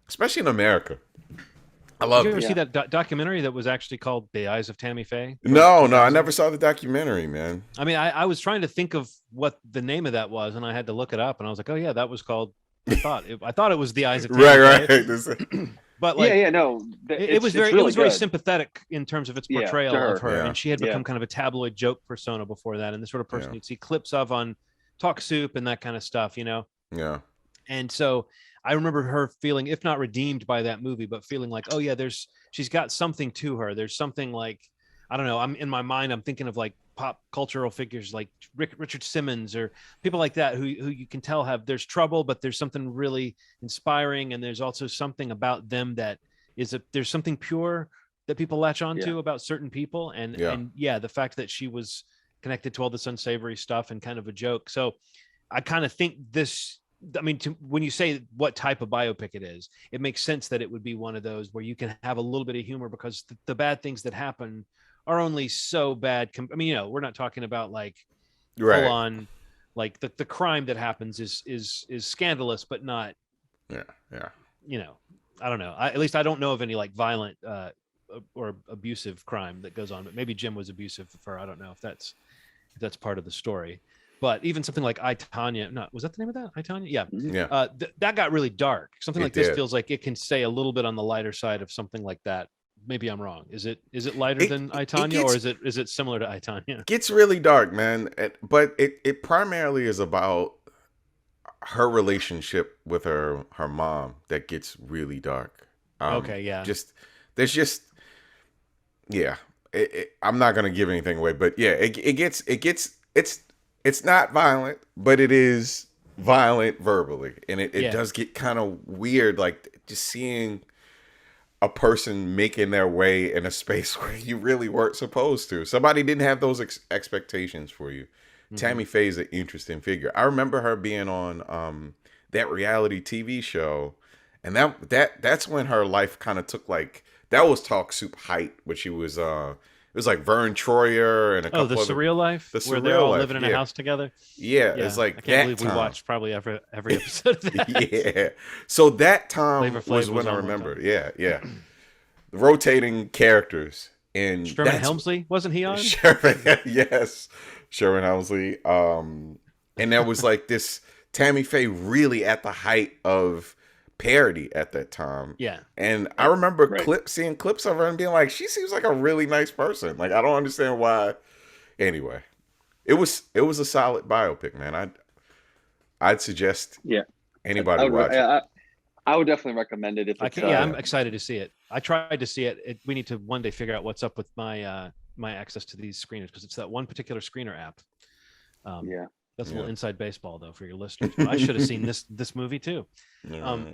especially in America. I love Did you ever it. see that documentary that was actually called The Eyes of Tammy Faye? No, I 2000? never saw the documentary, man. I mean, I was trying to think of what the name of that was, and I had to look it up, and I was like, oh yeah, that was called. I thought it was The Eyes of Tammy Right. Faye. But like, No. it was very sympathetic in terms of its portrayal to her. of her, Yeah. and she had become kind of a tabloid joke persona before that, and the sort of person you'd see clips of on Talk Soup and that kind of stuff, you know. Yeah. And so I remember her feeling, if not redeemed by that movie, but feeling like, oh yeah, she's got something to her. There's something like, I don't know. I'm in my mind, I'm thinking of like pop cultural figures like Richard Simmons or people like that who you can tell there's trouble, but there's something really inspiring, and there's also something about them that there's something pure that people latch onto about certain people, and the fact that she was connected to all this unsavory stuff and kind of a joke. So I kind of think this. I mean, when you say what type of biopic it is, it makes sense that it would be one of those where you can have a little bit of humor because the bad things that happen are only so bad. I mean, you know, we're not talking about like full on, like the crime that happens is scandalous, but not. Yeah. You know, I don't know. At least I don't know of any like violent or abusive crime that goes on. But maybe Jim was abusive for her. I don't know if that's part of the story. But even something like I, Tonya, was that the name of that? I, Tonya? Yeah. Yeah. That got really dark. Something like this feels like it can stay a little bit on the lighter side of something like that. Maybe I'm wrong. Is it lighter than I, Tonya, or is it similar to I, Tonya? It gets really dark, man. But it primarily is about her relationship with her mom that gets really dark. Okay, yeah. Just there's just yeah. I'm not gonna give anything away, but yeah, it's not violent, but it is violent verbally, and it Yeah. does get kind of weird, like just seeing a person making their way in a space where you really weren't supposed to. Somebody didn't have those expectations for you. Tammy Faye is an interesting figure. I remember her being on that reality TV show, and that's when her life kind of took like that was Talk Soup height, where she was it was like Vern Troyer and a Oh, the couple of Surreal Life, the where they're Surreal all Life, living in a yeah. house together. Yeah, Yeah, it's like I can't that believe we time. watched probably every episode of that. Yeah. So that Flavor time Flav was when I on one remember. time. Yeah, yeah. The rotating characters. And Sherman that's Helmsley, wasn't he on? Sherman, yes. Sherman Helmsley. And there was like this Tammy Faye really at the height of parody at that time. Yeah. And I remember Right. seeing clips of her and being like, she seems like a really nice person. Like I don't understand why. Anyway, it was a solid biopic, man. I'd suggest Yeah. I anybody would, watch it. I would definitely recommend it if I it's, can. Yeah, I'm Yeah. excited to see it. I tried to see it. We need to one day figure out what's up with my my access to these screeners, because it's that one particular screener app. yeah. That's a Yeah. little inside baseball though for your listeners. But I should have seen this movie too. Yeah.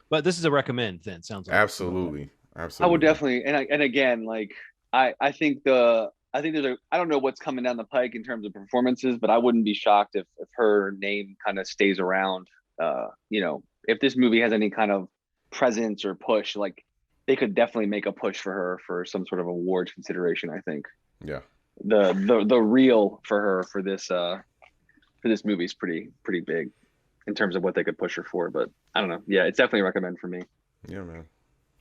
But this is a recommend. Then sounds like Absolutely. I Absolutely. would definitely, and again, like I think I don't know what's coming down the pike in terms of performances, but I wouldn't be shocked if her name kind of stays around. If this movie has any kind of presence or push, like they could definitely make a push for her for some sort of awards consideration. I think Yeah. the reel for her for this movie is pretty big in terms of what they could push her for. But I don't know. Yeah, it's definitely a recommend for me. Yeah, man.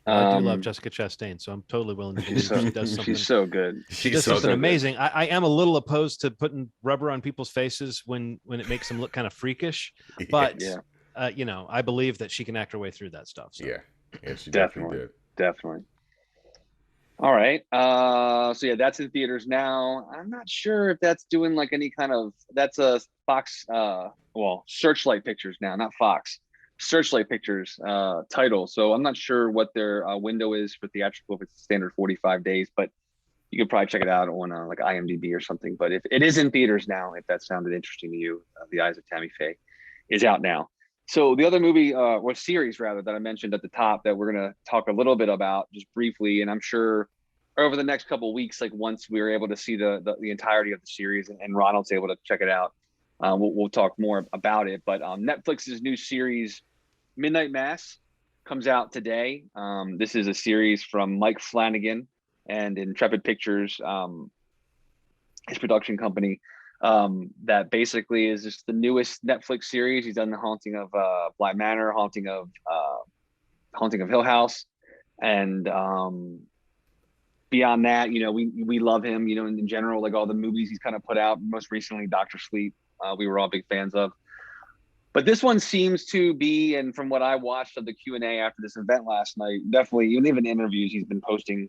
I do love Jessica Chastain, so I'm totally willing to believe she does something. She's so good. She does so something good. amazing. I am a little opposed to putting rubber on people's faces when it makes them look kind of freakish, but Yeah. I believe that she can act her way through that stuff. So. Yeah. Yeah, she Definitely. did. All right. So yeah, that's in theaters now. I'm not sure if that's doing like any kind of, that's a Fox, Searchlight Pictures now, not Fox. Searchlight Pictures title. So I'm not sure what their window is for theatrical, if it's standard 45 days, but you could probably check it out on like IMDb or something. But if it is in theaters now, if that sounded interesting to you, The Eyes of Tammy Faye is out now. So the other movie, or series rather, that I mentioned at the top that we're going to talk a little bit about just briefly, and I'm sure over the next couple of weeks, like once we were able to see the entirety of the series and Ronald's able to check it out, we'll talk more about it. But Netflix's new series, Midnight Mass, comes out today. This is a series from Mike Flanagan and Intrepid Pictures, his production company, that basically is just the newest Netflix series. He's done The Haunting of Bly Manor, Haunting of Hill House, and beyond that, we love him, in general, like all the movies he's kind of put out, most recently Dr. Sleep, we were all big fans of. But this one seems to be, and from what I watched of the Q&A after this event last night, definitely, even interviews he's been posting,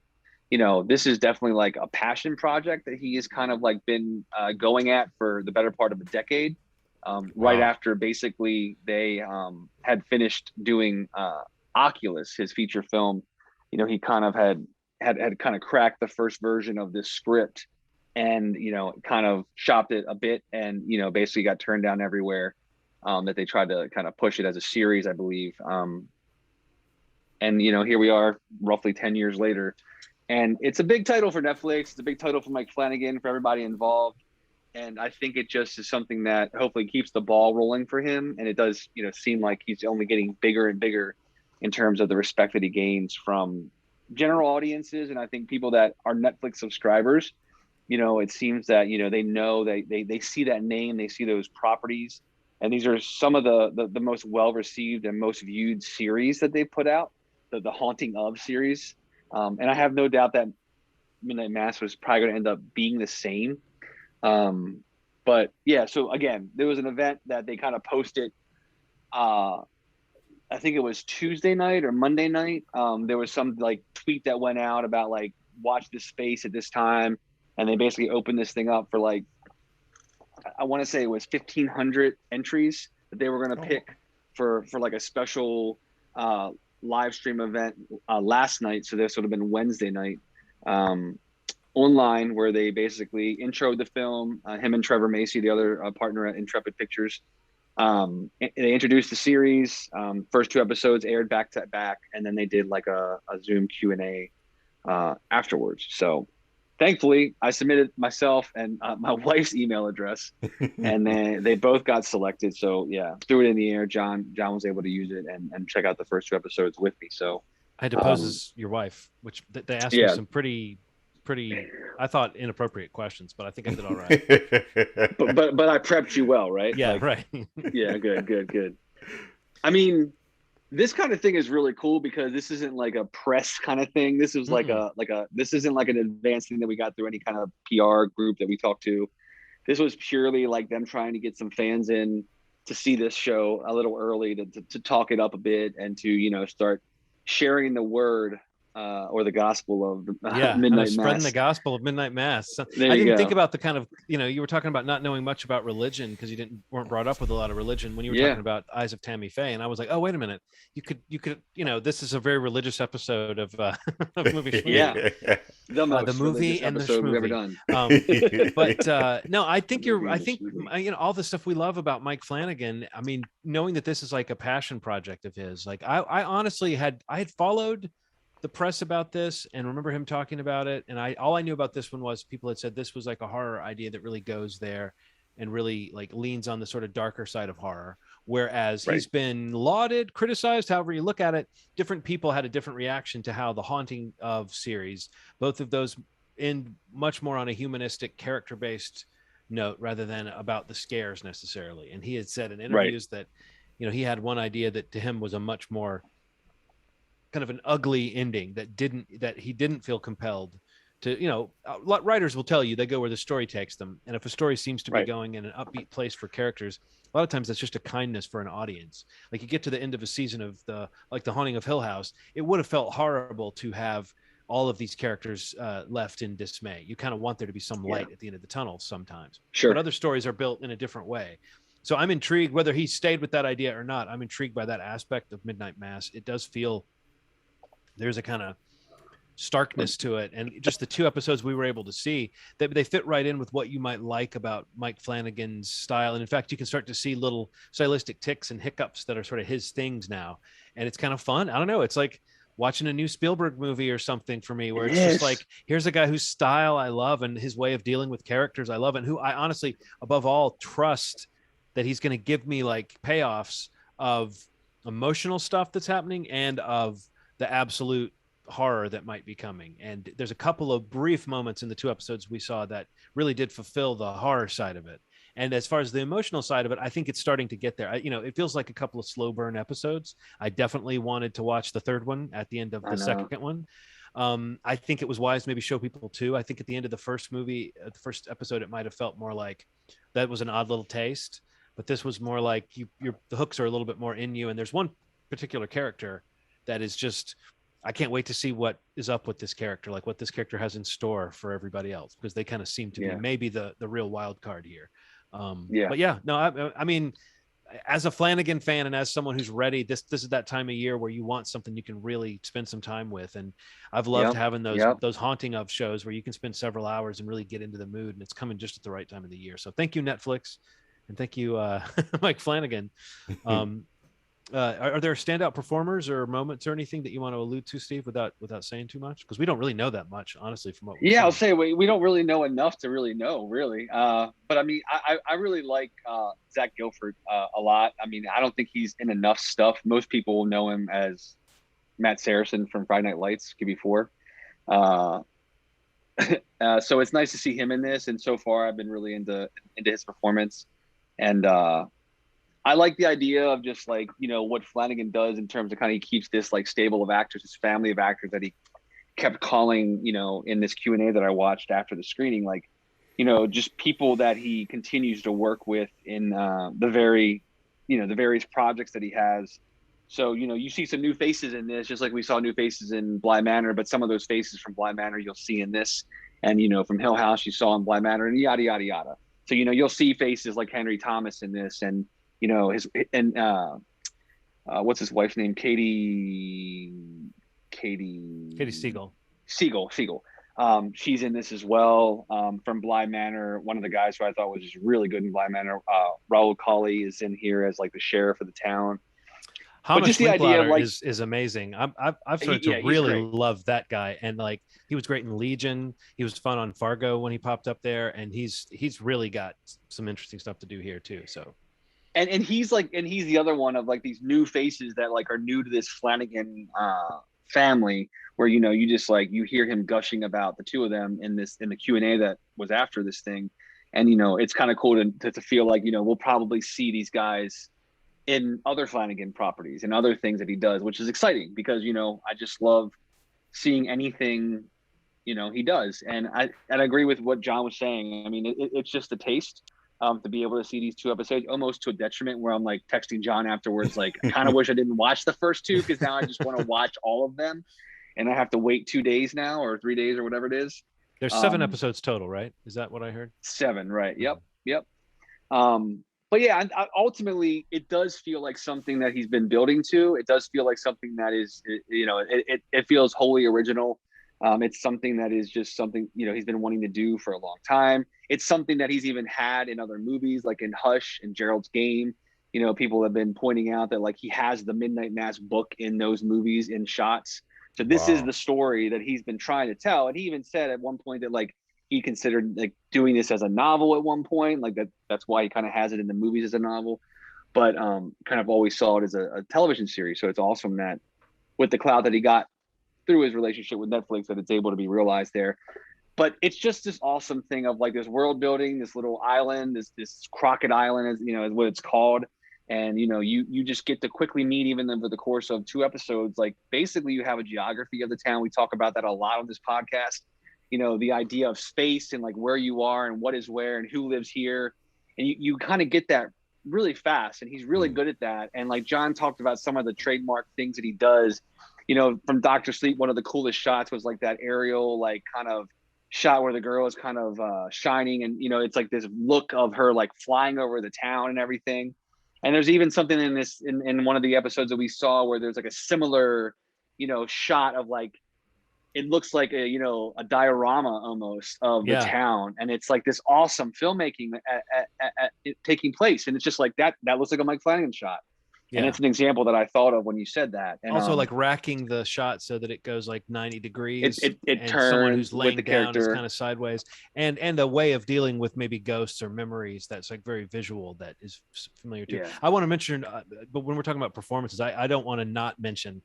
this is definitely like a passion project that he has kind of like been going at for the better part of a decade. Right after basically they had finished doing Oculus, his feature film, he kind of had kind of cracked the first version of this script and, kind of shopped it a bit and, basically got turned down everywhere. That they tried to kind of push it as a series, I believe. And, here we are roughly 10 years later. And it's a big title for Netflix. It's a big title for Mike Flanagan, for everybody involved. And I think it just is something that hopefully keeps the ball rolling for him. And it does, seem like he's only getting bigger and bigger in terms of the respect that he gains from general audiences. And I think people that are Netflix subscribers, it seems that, they know they see that name, they see those properties. And these are some of the most well-received and most viewed series that they put out, the Haunting of series. And I have no doubt that Midnight Mass was probably going to end up being the same. But yeah, so again, there was an event that they kind of posted, I think it was Tuesday night or Monday night. There was some like tweet that went out about like, watch this space at this time. And they basically opened this thing up for like, I want to say it was 1,500 entries that they were going to Oh. pick for like a special live stream event last night. So this would have been Wednesday night online, where they basically introed the film. Him and Trevor Macy, the other partner at Intrepid Pictures, they introduced the series. First 2 episodes aired back to back, and then they did like a Zoom Q&A afterwards. So thankfully I submitted myself and my wife's email address, and then they both got selected. So yeah, threw it in the air. John was able to use it and check out the first 2 episods with me. So I had to pose as your wife, which they asked me some pretty, I thought, inappropriate questions, but I think I did all right. but I prepped you well, right? Yeah, right. Yeah, good. I mean, this kind of thing is really cool because this isn't like a press kind of thing. This is like this isn't like an advanced thing that we got through any kind of PR group that we talked to. This was purely like them trying to get some fans in to see this show a little early, to talk it up a bit, and to start sharing the word or the gospel of Midnight Mass. Spreading the gospel of Midnight Mass. So I didn't think about the kind of, you were talking about not knowing much about religion because you weren't brought up with a lot of religion when you were talking about Eyes of Tammy Faye, and I was like, oh, wait a minute, you could, this is a very religious episode of movie. Movie the movie and the Schmovie. But no, I think all the stuff we love about Mike Flanagan. I mean, knowing that this is like a passion project of his, like I honestly had followed the press about this and remember him talking about it, and all I knew about this one was people had said this was like a horror idea that really goes there and really like leans on the sort of darker side of horror, whereas he's been lauded, criticized, however you look at it. Different people had a different reaction to how the Haunting of series, both of those in much more on a humanistic character-based note rather than about the scares necessarily. And he had said in interviews that he had one idea that to him was a much more kind of an ugly ending that he didn't feel compelled to. Writers will tell you they go where the story takes them, and if a story seems to be going in an upbeat place for characters, a lot of times that's just a kindness for an audience. Like you get to the end of a season of the Haunting of Hill House, it would have felt horrible to have all of these characters left in dismay. You kind of want there to be some light at the end of the tunnel sometimes. But other stories are built in a different way. So I'm intrigued whether he stayed with that idea or not. I'm intrigued by that aspect of Midnight Mass. It does feel there's a kind of starkness to it, and just the 2 episodes we were able to see, they fit right in with what you might like about Mike Flanagan's style. And in fact, you can start to see little stylistic ticks and hiccups that are sort of his things now, and it's kind of fun. I don't know, it's like watching a new Spielberg movie or something for me, where it's just like, here's a guy whose style I love and his way of dealing with characters I love, and who I honestly above all trust that he's going to give me like payoffs of emotional stuff that's happening and of the absolute horror that might be coming. And there's a couple of brief moments in the 2 episodes we saw that really did fulfill the horror side of it. And as far as the emotional side of it, I think it's starting to get there. It feels like a couple of slow burn episodes. I definitely wanted to watch the 3rd one at the end of the 2nd one. I think it was wise maybe show people 2. I think at the end of the first movie, the first episode, it might have felt more like that was an odd little taste, but this was more like the hooks are a little bit more in you. And there's one particular character that is just, I can't wait to see what is up with this character, like what this character has in store for everybody else, because they kind of seem to be maybe the real wild card here. But I mean, as a Flanagan fan and as someone who's ready, this is that time of year where you want something you can really spend some time with. And I've loved having those Haunting of shows where you can spend several hours and really get into the mood, and it's coming just at the right time of the year. So thank you, Netflix, and thank you, Mike Flanagan. Are there standout performers or moments or anything that you want to allude to, Steve, without saying too much? Because we don't really know that much, honestly, from what we've seen. I'll say we don't really know enough to really know, really. But I mean, I really like Zach Gilford a lot. I mean, I don't think he's in enough stuff. Most people will know him as Matt Saracen from Friday Night Lights, QB4. So it's nice to see him in this. And so far, I've been really into his performance. And I like the idea of just like, what Flanagan does in terms of kind of he keeps this like stable of actors, this family of actors that he kept calling, in this Q&A that I watched after the screening, like, just people that he continues to work with in the various projects that he has. So, you see some new faces in this, just like we saw new faces in Bly Manor, but some of those faces from Bly Manor you'll see in this. And, from Hill House you saw in Bly Manor, and yada, yada, yada. So, you'll see faces like Henry Thomas in this, and, what's his wife's name? Katie Siegel. Siegel. She's in this as well. From Bly Manor, one of the guys who I thought was just really good in Bly Manor, Raul Colley, is in here as like the sheriff of the town. But just the idea of like is amazing. I've started to really love that guy, and like he was great in Legion. He was fun on Fargo when he popped up there, and he's really got some interesting stuff to do here too. So, and he's the other one of like these new faces that like are new to this Flanagan family, where you just like you hear him gushing about the two of them in the Q&A that was after this thing, and it's kind of cool to feel like we'll probably see these guys in other Flanagan properties and other things that he does, which is exciting because I just love seeing anything he does. And I agree with what John was saying. I mean, it's just a taste to be able to see these 2 episodes, almost to a detriment where I'm like texting John afterwards, like I kind of wish I didn't watch the first 2 because now I just want to watch all of them, and I have to wait 2 days now or 3 days or whatever it is. There's 7 episodes total, right? Is that what I heard? 7, right? Yep. But yeah, ultimately, it does feel like something that he's been building to. It does feel like something that is, it feels wholly original. It's something that is just something, he's been wanting to do for a long time. It's something that he's even had in other movies, like in Hush and Gerald's Game. People have been pointing out that like he has the Midnight Mass book in those movies in shots. So this is the story that he's been trying to tell. And he even said at one point that like, he considered like doing this as a novel at one point, like that's why he kind of has it in the movies as a novel, but kind of always saw it as a television series. So it's awesome that with the clout that he got through his relationship with Netflix, that it's able to be realized there. But it's just this awesome thing of like this world building, this little island, this Crockett Island is what it's called. And you just get to quickly meet, even over the course of 2 episodes, like basically you have a geography of the town. We talk about that a lot on this podcast. The idea of space and like where you are and what is where and who lives here. And you kind of get that really fast, and he's really good at that. And like John talked about some of the trademark things that he does, from Dr. Sleep, one of the coolest shots was like that aerial, like kind of shot where the girl is kind of shining. And, it's like this look of her like flying over the town and everything. And there's even something in this, in one of the episodes that we saw where there's like a similar, shot of like, it looks like a diorama almost of the town, and it's like this awesome filmmaking taking place, and it's just like that looks like a Mike Flanagan shot. And it's an example that I thought of when you said that. And also like racking the shot so that it goes like 90 degrees. It turns, someone who's laying with the down character is kind of sideways, and a way of dealing with maybe ghosts or memories that's like very visual, that is familiar too. I want to mention, but when we're talking about performances, I don't want to not mention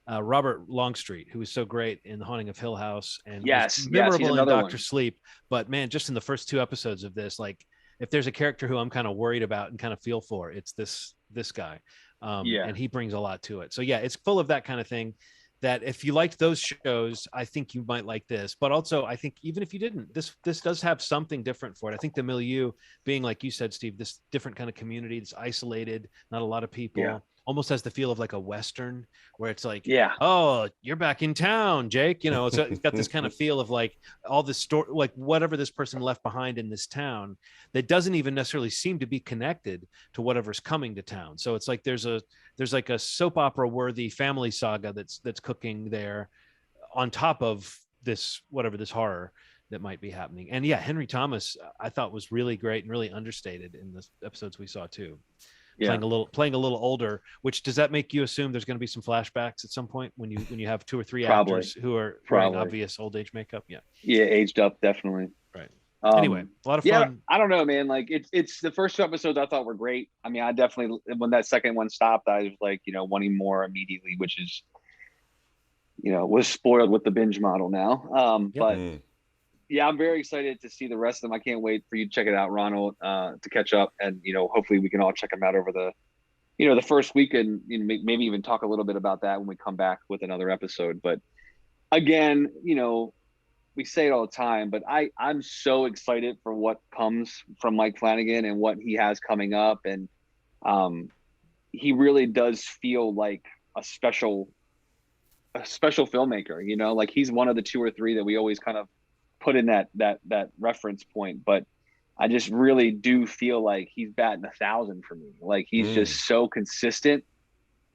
Robert Longstreet, who was so great in The Haunting of Hill House and memorable in Dr. Sleep. But man, just in the first 2 episodes of this, like if there's a character who I'm kind of worried about and kind of feel for, it's this guy. And he brings a lot to it. So yeah, it's full of that kind of thing that if you liked those shows, I think you might like this. But also I think even if you didn't, this does have something different for it. I think the milieu being, like you said, Steve, this different kind of community, it's isolated, not a lot of people. Almost has the feel of like a Western, where it's like, oh, you're back in town, Jake. It's got this kind of feel of like all this story, like whatever this person left behind in this town that doesn't even necessarily seem to be connected to whatever's coming to town. So it's like there's like a soap opera worthy family saga that's cooking there on top of this, whatever this horror that might be happening. And Henry Thomas, I thought was really great and really understated in the episodes we saw too. Playing a little older, which does that make you assume there's going to be some flashbacks at some point when you have 2 or 3 actors who are wearing obvious old age makeup? Aged up, definitely. Right. Anyway, a lot of fun. I don't know, man. Like it's the first 2 episodes I thought were great. I mean, I definitely, when that second one stopped, I was like, wanting more immediately, which is, was spoiled with the binge model now. But I'm very excited to see the rest of them. I can't wait for you to check it out, Ronald, to catch up, and hopefully we can all check them out over the the first week, and maybe even talk a little bit about that when we come back with another episode. But again, we say it all the time, but I'm so excited for what comes from Mike Flanagan and what he has coming up, and he really does feel like a special filmmaker. Like he's one of the 2 or 3 that we always kind of put in that reference point. But I just really do feel like he's batting 1,000 for me. Like he's just so consistent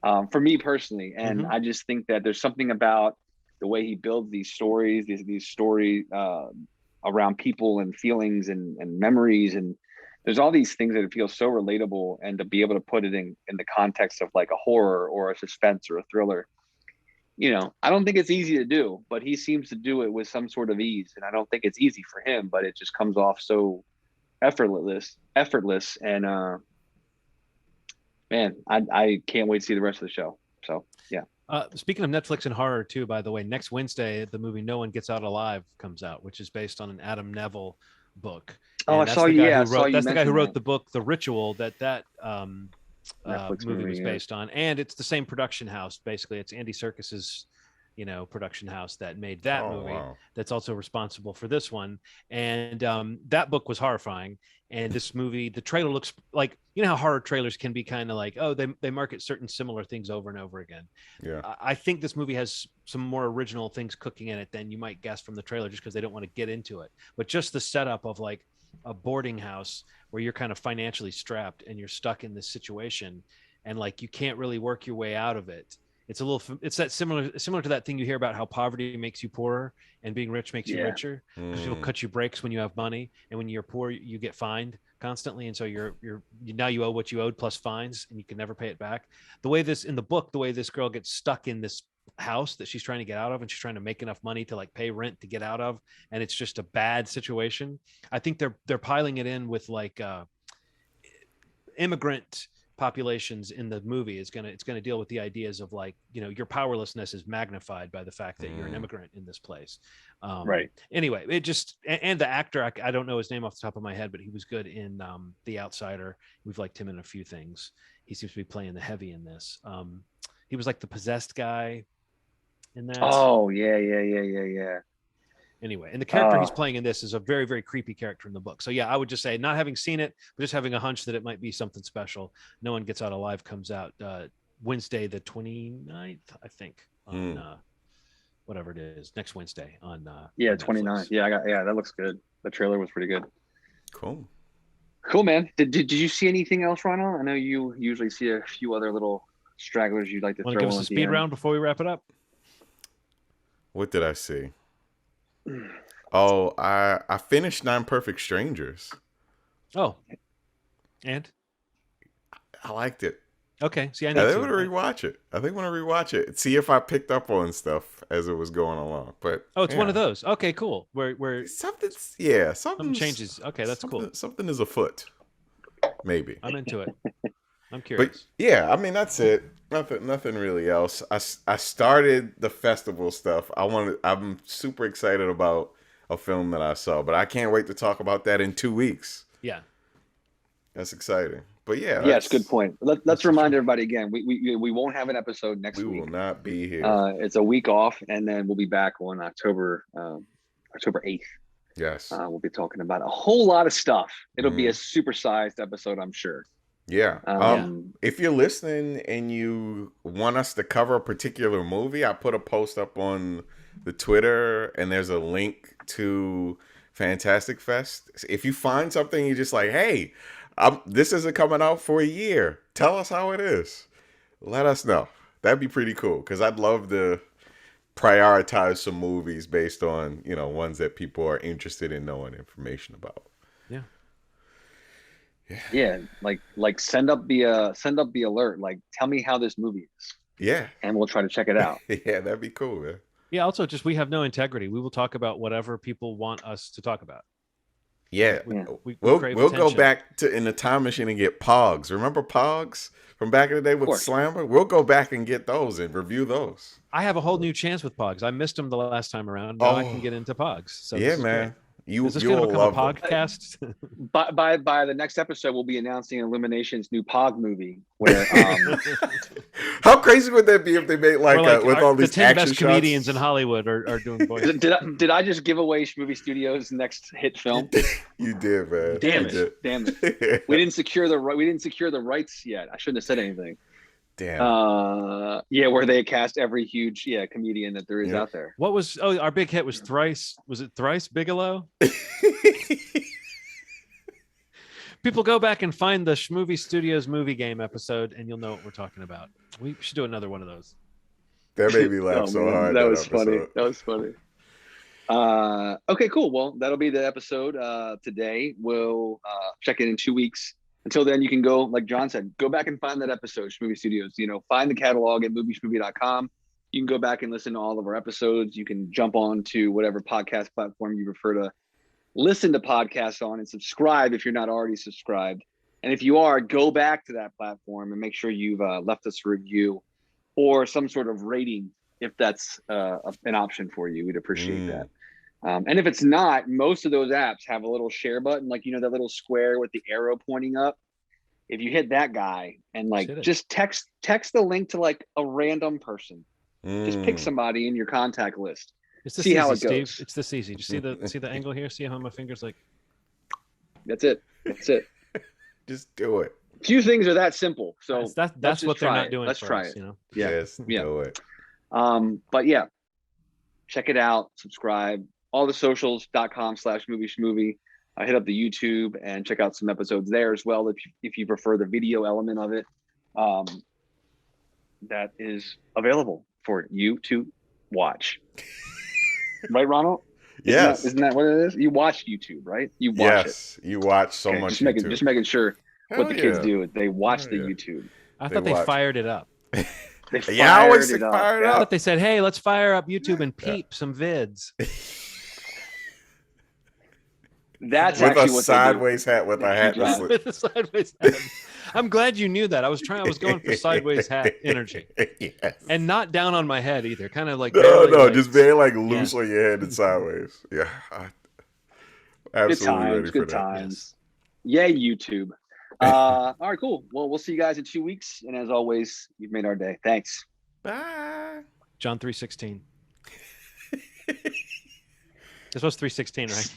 for me personally. And I just think that there's something about the way he builds these stories, these stories around people and feelings and memories. And there's all these things that feel so relatable, and to be able to put it in the context of like a horror or a suspense or a thriller, I don't think it's easy to do, but he seems to do it with some sort of ease. And I don't think it's easy for him, but it just comes off so effortless. And man, I can't wait to see the rest of the show. So yeah. Speaking of Netflix and horror too, by the way, next Wednesday the movie No One Gets Out Alive comes out, which is based on an Adam Neville book. Oh, and I saw you. Yeah, that's the guy who wrote the book The Ritual that movie was based on, and it's the same production house. Basically, it's Andy Serkis's production house that made that movie. Wow. That's also responsible for this one. And that book was horrifying. And this movie, the trailer looks like, how horror trailers can be kind of like, oh, they market certain similar things over and over again. Yeah. I think this movie has some more original things cooking in it than you might guess from the trailer, just because they don't want to get into it. But just the setup of like a boarding house where you're kind of financially strapped and you're stuck in this situation, and like you can't really work your way out of it. It's that similar to that thing you hear about how poverty makes you poorer and being rich makes you richer, because it'll cut you breaks when you have money, and when you're poor you get fined constantly, and so you're now you owe what you owed plus fines, and you can never pay it back. The way this girl gets stuck in this house that she's trying to get out of, and she's trying to make enough money to like pay rent to get out of, and it's just a bad situation. I think they're piling it in with like immigrant populations in the movie. It's gonna deal with the ideas of like, your powerlessness is magnified by the fact that you're an immigrant in this place. Right. Anyway, it just, and the actor, I don't know his name off the top of my head, but he was good in The Outsider. We've liked him in a few things. He seems to be playing the heavy in this. He was like the possessed guy in that. Oh yeah. Anyway, and the character he's playing in this is a very, very creepy character in the book. So yeah, I would just say, not having seen it, but just having a hunch that it might be something special. No One Gets Out Alive comes out Wednesday the 29th, I think, on whatever it is, next Wednesday on 29th. Yeah, that looks good. The trailer was pretty good. Cool, man. Did you see anything else, Ronald? I know you usually see a few other little stragglers you'd like to throw. Want to give us a speed round before we wrap it up? What did I see? Oh, I finished 9 Perfect Strangers. Oh, and I liked it. Okay, see, I think I'm gonna rewatch it. I think I'm gonna rewatch it. See if I picked up on stuff as it was going along. But it's one of those. Okay, cool. Where something changes. Okay, that's cool. Something is afoot. Maybe I'm into it. I'm curious. But yeah, I mean that's it. Nothing really else. I started the festival stuff. I'm super excited about a film that I saw, but I can't wait to talk about that in 2 weeks. Yeah, that's exciting. But yeah, it's a good point. Let's remind everybody again. We won't have an episode next week. We will not be here. It's a week off, and then we'll be back on October 8th. Yes, we'll be talking about a whole lot of stuff. It'll be a supersized episode, I'm sure. Yeah. If you're listening and you want us to cover a particular movie, I put a post up on the Twitter, and there's a link to Fantastic Fest. If you find something you're just like, hey, this isn't coming out for a year, tell us how it is. Let us know. That'd be pretty cool, because I'd love to prioritize some movies based on, ones that people are interested in knowing information about. Yeah, like send up the alert. Like, tell me how this movie is. Yeah, and we'll try to check it out. Yeah, that'd be cool, man. Yeah. Also, just we have no integrity. We will talk about whatever people want us to talk about. Yeah, we'll go back in the time machine and get Pogs. Remember Pogs from back in the day with Slammer? We'll go back and get those and review those. I have a whole new chance with Pogs. I missed them the last time around. Now I can get into Pogs. So yeah, man. Great. Is this going to become a podcast? By the next episode, we'll be announcing Illumination's new Pog movie. Where how crazy would that be if they made with all these the 10 best comedians in Hollywood are doing voices? Did I just give away Schmovie Studios' next hit film? You did, man. Damn it! We didn't secure the rights yet. I shouldn't have said anything. Damn. Where they cast every huge comedian that there is out there. What was our big hit was Thrice? Was it Thrice Bigelow? People go back and find the Schmovie Studios movie game episode, and you'll know what we're talking about. We should do another one of those. That made me laugh so hard. That was episode. funny. That was funny. Okay, cool. Well, that'll be the episode today. We'll check in 2 weeks. Until then, you can go, like John said, go back and find that episode, Schmovie Studios. Find the catalog at movieschmovie.com. You can go back and listen to all of our episodes. You can jump on to whatever podcast platform you prefer to listen to podcasts on, and subscribe if you're not already subscribed. And if you are, go back to that platform and make sure you've left us a review or some sort of rating if that's an option for you. We'd appreciate that. And if it's not, most of those apps have a little share button, like, that little square with the arrow pointing up. If you hit that guy and just text the link to like a random person, just pick somebody in your contact list. See how it goes. Steve. It's this easy. Do you see the angle here? See how my fingers like? That's it. Just do it. Few things are that simple. So that's what they're not doing. Let's try it. Yeah. Do it. But yeah, check it out. Subscribe. All the socials.com/movie. Hit up the YouTube and check out some episodes there as well if you prefer the video element of it. That is available for you to watch. Right, Ronald? Yes. Isn't that what it is? You watch YouTube, right? You watch it. You watch so much YouTube. Just making sure what the kids do is they watch the YouTube. I thought they fired it up. I always fire it up. I thought they said, hey, let's fire up YouTube and peep some vids. That's with actually a what sideways hat with a hat. With a sideways hat. I'm glad you knew that. I was going for sideways hat energy. Yes. And not down on my head either. Kind of like just very like loose on your head and sideways. Yeah. Absolutely good times. Yay, YouTube. All right, cool. Well, we'll see you guys in 2 weeks. And as always, you've made our day. Thanks. Bye. John 3:16. This was 3:16, right?